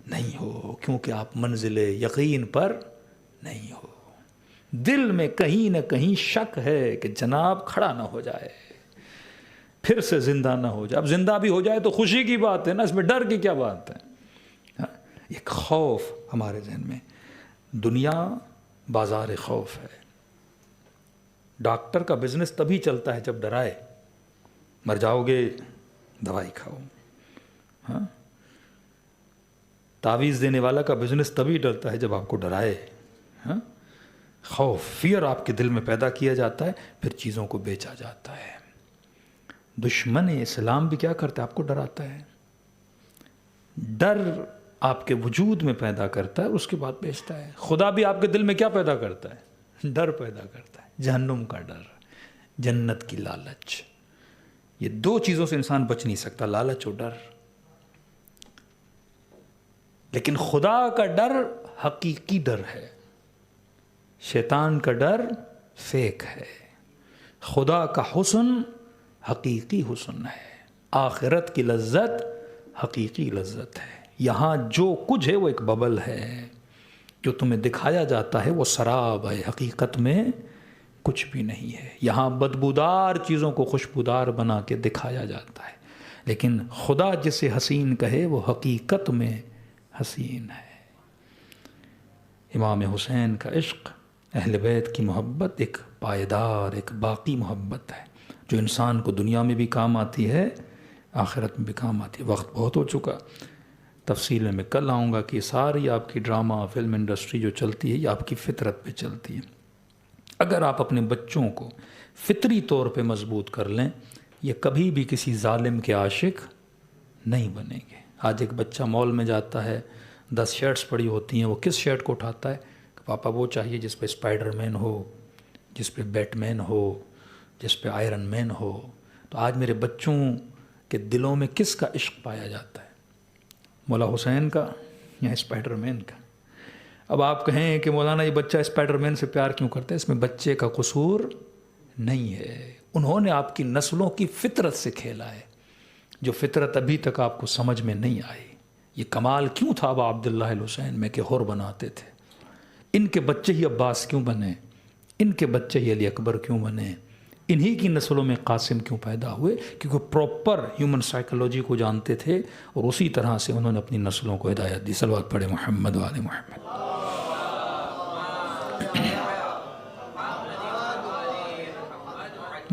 نہیں ہو، کیونکہ آپ منزل یقین پر نہیں ہو. دل میں کہیں نہ کہیں شک ہے کہ جناب کھڑا نہ ہو جائے، پھر سے زندہ نہ ہو جائے. اب زندہ بھی ہو جائے تو خوشی کی بات ہے نا، اس میں ڈر کی کیا بات ہے؟ ایک خوف ہمارے ذہن میں. دنیا بازار خوف ہے. ڈاکٹر کا بزنس تبھی چلتا ہے جب ڈرائے، مر جاؤ گے دوائی کھاؤ. ہاں تعویذ دینے والا کا بزنس تبھی ڈرتا ہے جب آپ کو ڈرائے. ہاں خوف، فیئر آپ کے دل میں پیدا کیا جاتا ہے، پھر چیزوں کو بیچا جاتا ہے. دشمن اسلام بھی کیا کرتا ہے؟ آپ کو ڈراتا ہے. ڈر آپ کے وجود میں پیدا کرتا ہے، اس کے بعد بیچتا ہے. خدا بھی آپ کے دل میں کیا پیدا کرتا ہے؟ ڈر پیدا کرتا ہے. جہنم کا ڈر، جنت کی لالچ. یہ 2 چیزوں سے انسان بچ نہیں سکتا، لالچ اور ڈر. لیکن خدا کا ڈر حقیقی ڈر ہے، شیطان کا ڈر فیک ہے. خدا کا حسن حقیقی حسن ہے، آخرت کی لذت حقیقی لذت ہے. یہاں جو کچھ ہے وہ ایک ببل ہے، جو تمہیں دکھایا جاتا ہے وہ سراب ہے، حقیقت میں کچھ بھی نہیں ہے. یہاں بدبودار چیزوں کو خوشبودار بنا کے دکھایا جاتا ہے، لیکن خدا جسے حسین کہے وہ حقیقت میں حسین ہے. امام حسین کا عشق، اہل بیت کی محبت ایک پائیدار، ایک باقی محبت ہے، جو انسان کو دنیا میں بھی کام آتی ہے، آخرت میں بھی کام آتی ہے. وقت بہت ہو چکا، تفصیل میں کل آؤں گا کہ ساری آپ کی ڈرامہ فلم انڈسٹری جو چلتی ہے یہ آپ کی فطرت پہ چلتی ہے. اگر آپ اپنے بچوں کو فطری طور پہ مضبوط کر لیں، یہ کبھی بھی کسی ظالم کے عاشق نہیں بنیں گے. آج ایک بچہ مال میں جاتا ہے، 10 شرٹس پڑی ہوتی ہیں، وہ کس شرٹ کو اٹھاتا ہے کہ پاپا وہ چاہیے جس پہ اسپائڈر مین ہو، جس پہ بیٹ مین ہو، جس پہ آئرن مین ہو. تو آج میرے بچوں کے دلوں میں کس کا عشق پایا جاتا ہے؟ مولا حسین کا یا اسپائڈر مین کا؟ اب آپ کہیں کہ مولانا یہ بچہ اسپائڈر مین سے پیار کیوں کرتا ہے؟ اس میں بچے کا قصور نہیں ہے، انہوں نے آپ کی نسلوں کی فطرت سے کھیلا ہے، جو فطرت ابھی تک آپ کو سمجھ میں نہیں آئی. یہ کمال کیوں تھا ابا عبداللہ الحسین میں کہ ہور بناتے تھے؟ ان کے بچے ہی عباس کیوں بنے؟ ان کے بچے ہی علی اکبر کیوں بنے؟ انہی کی نسلوں میں قاسم کیوں پیدا ہوئے؟ کیونکہ پراپر ہیومن سائیکولوجی کو جانتے تھے، اور اسی طرح سے انہوں نے اپنی نسلوں کو ہدایت دی. صلوات پڑھے محمد و آل محمد.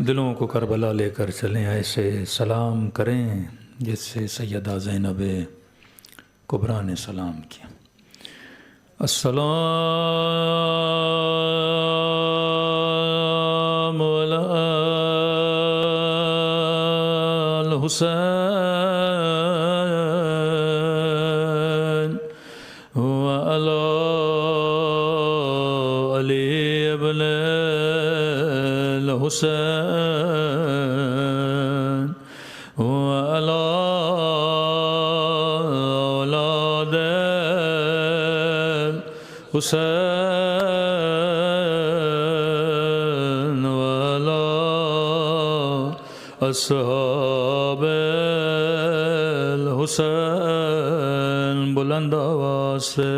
دلوں کو کربلا لے کر چلیں، ایسے سلام کریں جس سے سیدہ زینب کبریٰ نے سلام کیا. السلام علی الحسین وعلی علی ابن الحسین وعلی اولاد حسین وعلی اصحاب الحسین. بلند آواز سے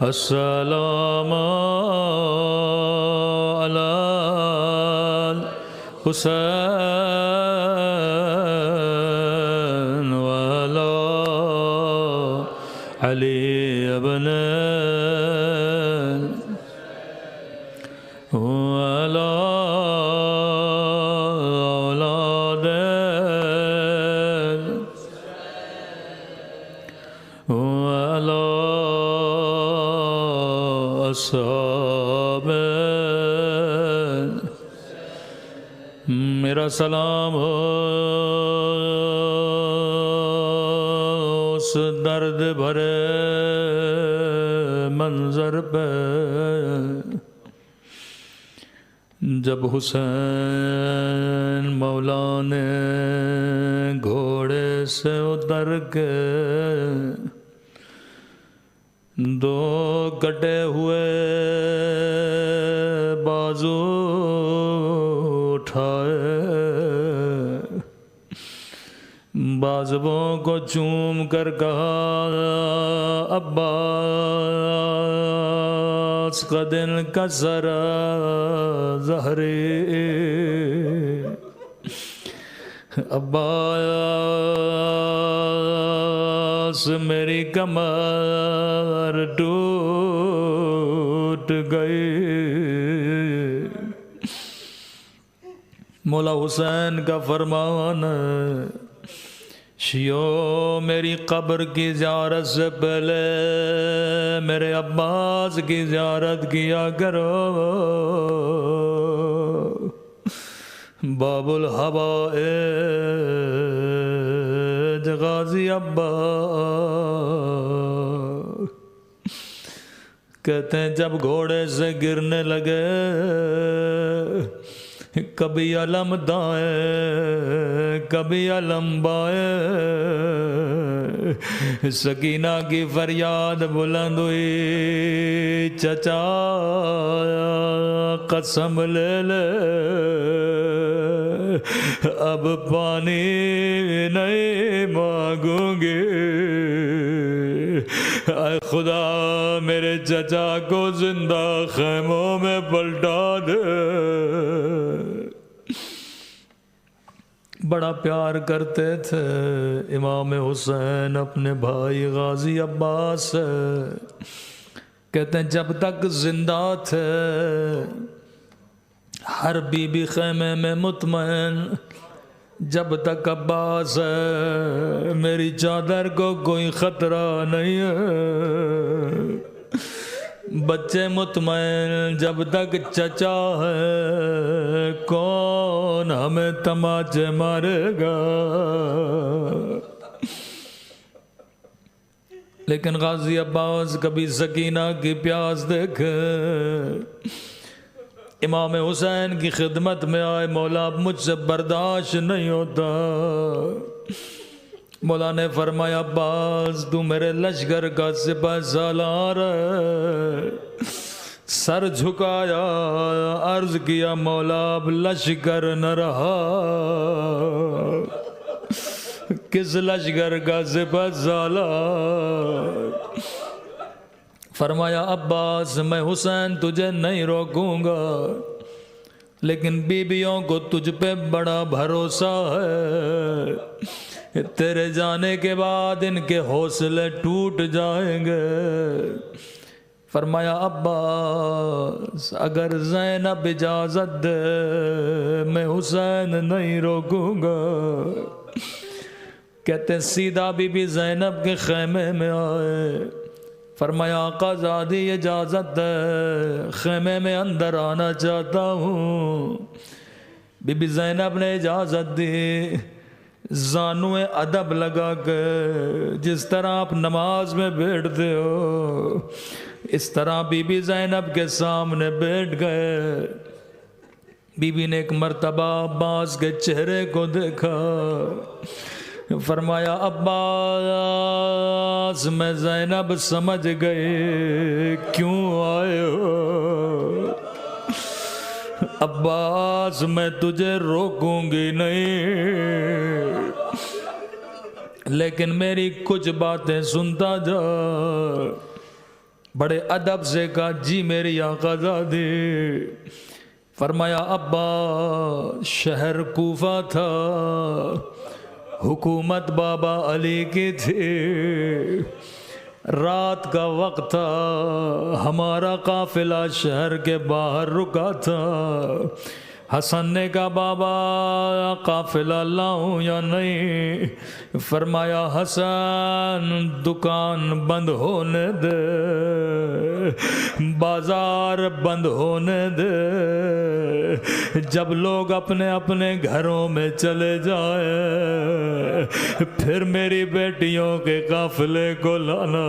السلام علی حسین وعلی علی ابن وعلی اولاد وعلی اصحاب میرا سلام ہو اس درد بھرے منظر پہ جب حسین مولا نے گھوڑے سے اتر کے دو کٹے ہوئے بازو اٹھائے بازووں کو چوم کر کہا عباس کا دل کا ذرا زہری عباس میری کمر ٹوٹ گئی مولا حسین کا فرمان شیو میری قبر کی زیارت سے پہلے میرے عباس کی زیارت کیا کرو باب الحوائج غازی عباس کہتے ہیں جب گھوڑے سے گرنے لگے کبھی علم دائیں کبھی علم بائیں سکینہ کی فریاد بلند ہوئی چچا قسم لے لے اب پانی نہیں مانگوں گی اے خدا میرے چچا کو زندہ خیموں میں پلٹا دے بڑا پیار کرتے تھے امام حسین اپنے بھائی غازی عباس سے کہتے ہیں جب تک زندہ تھے ہر بی بی خیمے میں مطمئن جب تک عباس ہے میری چادر کو کوئی خطرہ نہیں ہے بچے مطمئن جب تک چچا ہے کون ہمیں تماچے مارے گا لیکن غازی عباس کبھی سکینہ کی پیاس دیکھے امام حسین کی خدمت میں آئے مولا اب مجھ سے برداشت نہیں ہوتا مولا نے فرمایا عباس تو میرے لشکر کا سپہ سالار ہے سر جھکایا عرض کیا مولا اب لشکر نہ رہا کس لشکر کا سپہ سالار فرمایا عباس میں حسین تجھے نہیں روکوں گا لیکن بیویوں کو تجھ پہ بڑا بھروسہ ہے تیرے جانے کے بعد ان کے حوصلے ٹوٹ جائیں گے فرمایا عباس اگر زینب اجازت دے میں حسین نہیں روکوں گا کہتے سیدھا بی بی زینب کے خیمے میں آئے فرمایا آقا زادی اجازت ہے خیمے میں اندر آنا چاہتا ہوں بی بی زینب نے اجازت دی زانو ادب لگا کے جس طرح آپ نماز میں بیٹھتے ہو اس طرح بی بی زینب کے سامنے بیٹھ گئے بی بی نے ایک مرتبہ عباس کے چہرے کو دیکھا فرمایا عباس میں زینب سمجھ گئے کیوں آئے ہو عباس میں تجھے روکوں گی نہیں لیکن میری کچھ باتیں سنتا جا۔ بڑے ادب سے کہا جی میری آقا زادی۔ فرمایا ابا شہر کوفہ تھا، حکومت بابا علی کی تھی، رات کا وقت تھا، ہمارا قافلہ شہر کے باہر رکا تھا۔ حسن نے کہا بابا قافلہ لاؤں یا نہیں؟ فرمایا حسن دکان بند ہونے دے، بازار بند ہونے دے، جب لوگ اپنے اپنے گھروں میں چلے جائیں پھر میری بیٹیوں کے قافلے کو لانا۔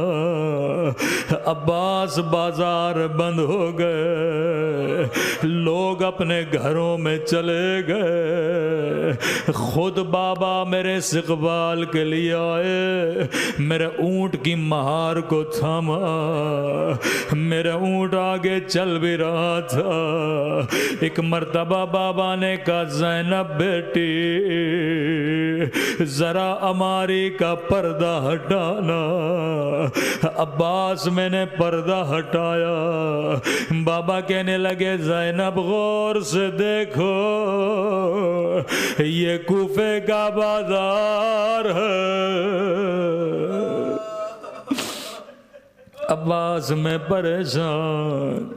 عباس بازار بند ہو گئے، لوگ اپنے گھروں میں چلے گئے، خود بابا میرے استقبال کے لیے آئے، میرے اونٹ کی مہار کو تھاما، میرے اونٹ آگے چل بھی رہا تھا۔ ایک مرتبہ بابا نے کہا زینب بیٹی ذرا اماری کا پردہ ہٹانا۔ عباس میں نے پردہ ہٹایا، بابا کہنے لگے زینب غور سے دیکھو یہ کوفے کا بازار ہے۔ عباس میں پریشان،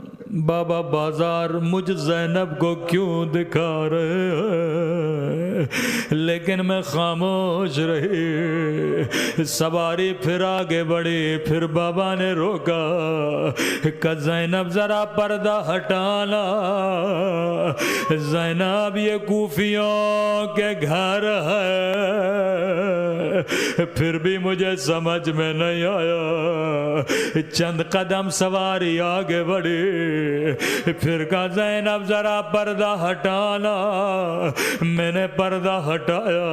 بابا بازار مجھ زینب کو کیوں دکھا رہے ہیں؟ لیکن میں خاموش رہی۔ سواری پھر آگے بڑھی، پھر بابا نے روکا کہ زینب ذرا پردہ ہٹانا، زینب یہ کوفیوں کے گھر ہے۔ پھر بھی مجھے سمجھ میں نہیں آیا، چند قدم سواری آگے بڑھی، پھر کہا زینب ذرا پردہ ہٹانا۔ میں نے پردہ ہٹایا،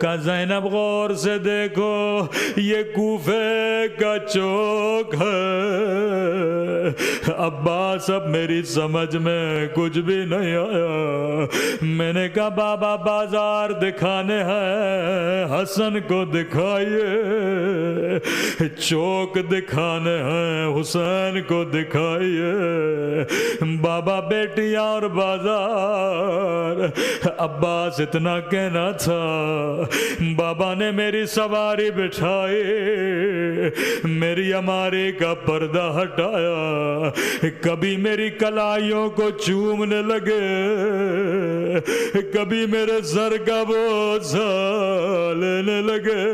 کہا زینب غور سے دیکھو یہ کوفے کا چوک ہے۔ عباس اب میری سمجھ میں کچھ بھی نہیں آیا۔ میں نے کہا بابا بازار دکھانے ہیں، حسن کو دکھائیے، چوک دکھانے ہیں، حسین کو دکھائیے، بابا بیٹیاں اور بازار۔ عباس اتنا کہنا تھا، بابا نے میری سواری بٹھائی، میری اماری کا پردہ ہٹایا، کبھی میری کلائیوں کو چومنے لگے، کبھی میرے سر کا بوجھ لینے لگے،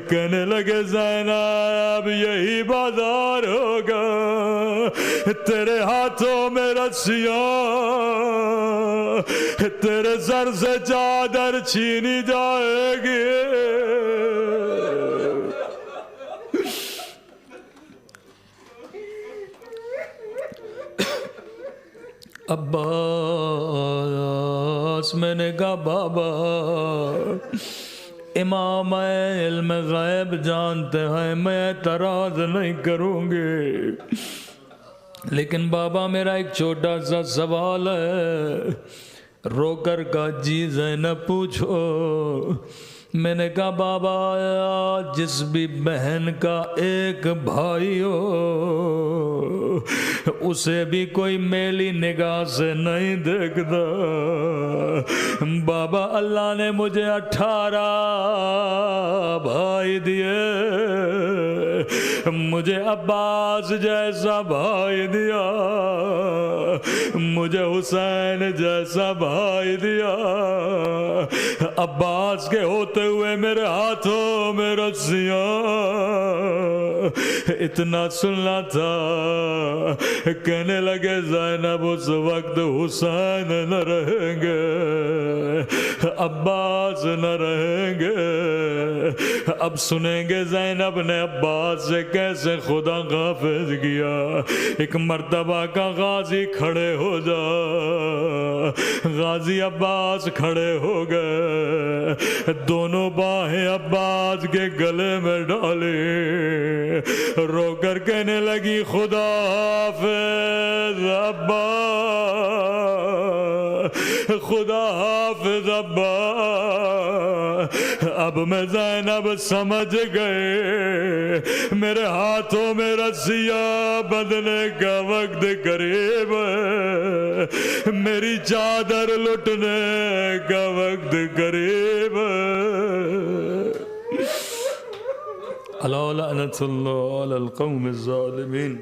کہنے لگے زینب یہی بازار ہوگا، تیرے ہاتھوں میں رسیاں، تیرے سر سے چادر چھینی جائے گی۔ عباس میں نے کہا بابا امام علم غیب جانتے ہیں، میں اعتراض نہیں کروں گی، لیکن بابا میرا ایک چھوٹا سا سوال ہے۔ رو کر کہا جی زینب پوچھو۔ میں نے کہا بابا جس بھی بہن کا ایک بھائی ہو اسے بھی کوئی میلی نگاہ سے نہیں دیکھتا۔ بابا اللہ نے مجھے 18 بھائی دیے، مجھے عباس جیسا بھائی دیا، مجھے حسین جیسا بھائی دیا، عباس کے ہوتے ہوئے میرے ہاتھوں میں رسیاں، اتنا سننا تھا۔ کہنے لگے زینب اس وقت حسین نہ رہیں گے، عباس نہ رہیں گے، اب سنیں گے زینب نے عباس سے کیسے خدا حافظ کیا۔ ایک مرتبہ کا غازی کھڑے ہو جا، غازی عباس کھڑے ہو گئے، دونوں باہیں عباس کے گلے میں ڈالی، رو کر کہنے لگی خدا حافظ عباس، خدا حافظ عباس۔ اب میں زینب سمجھ گئے میرے ہاتھوں میں رسیاں بدلنے کا وقت قریب ہے، میری چادر لٹنے کا وقت قریب ہے۔ الا لعنت اللہ علی القوم الظالمین۔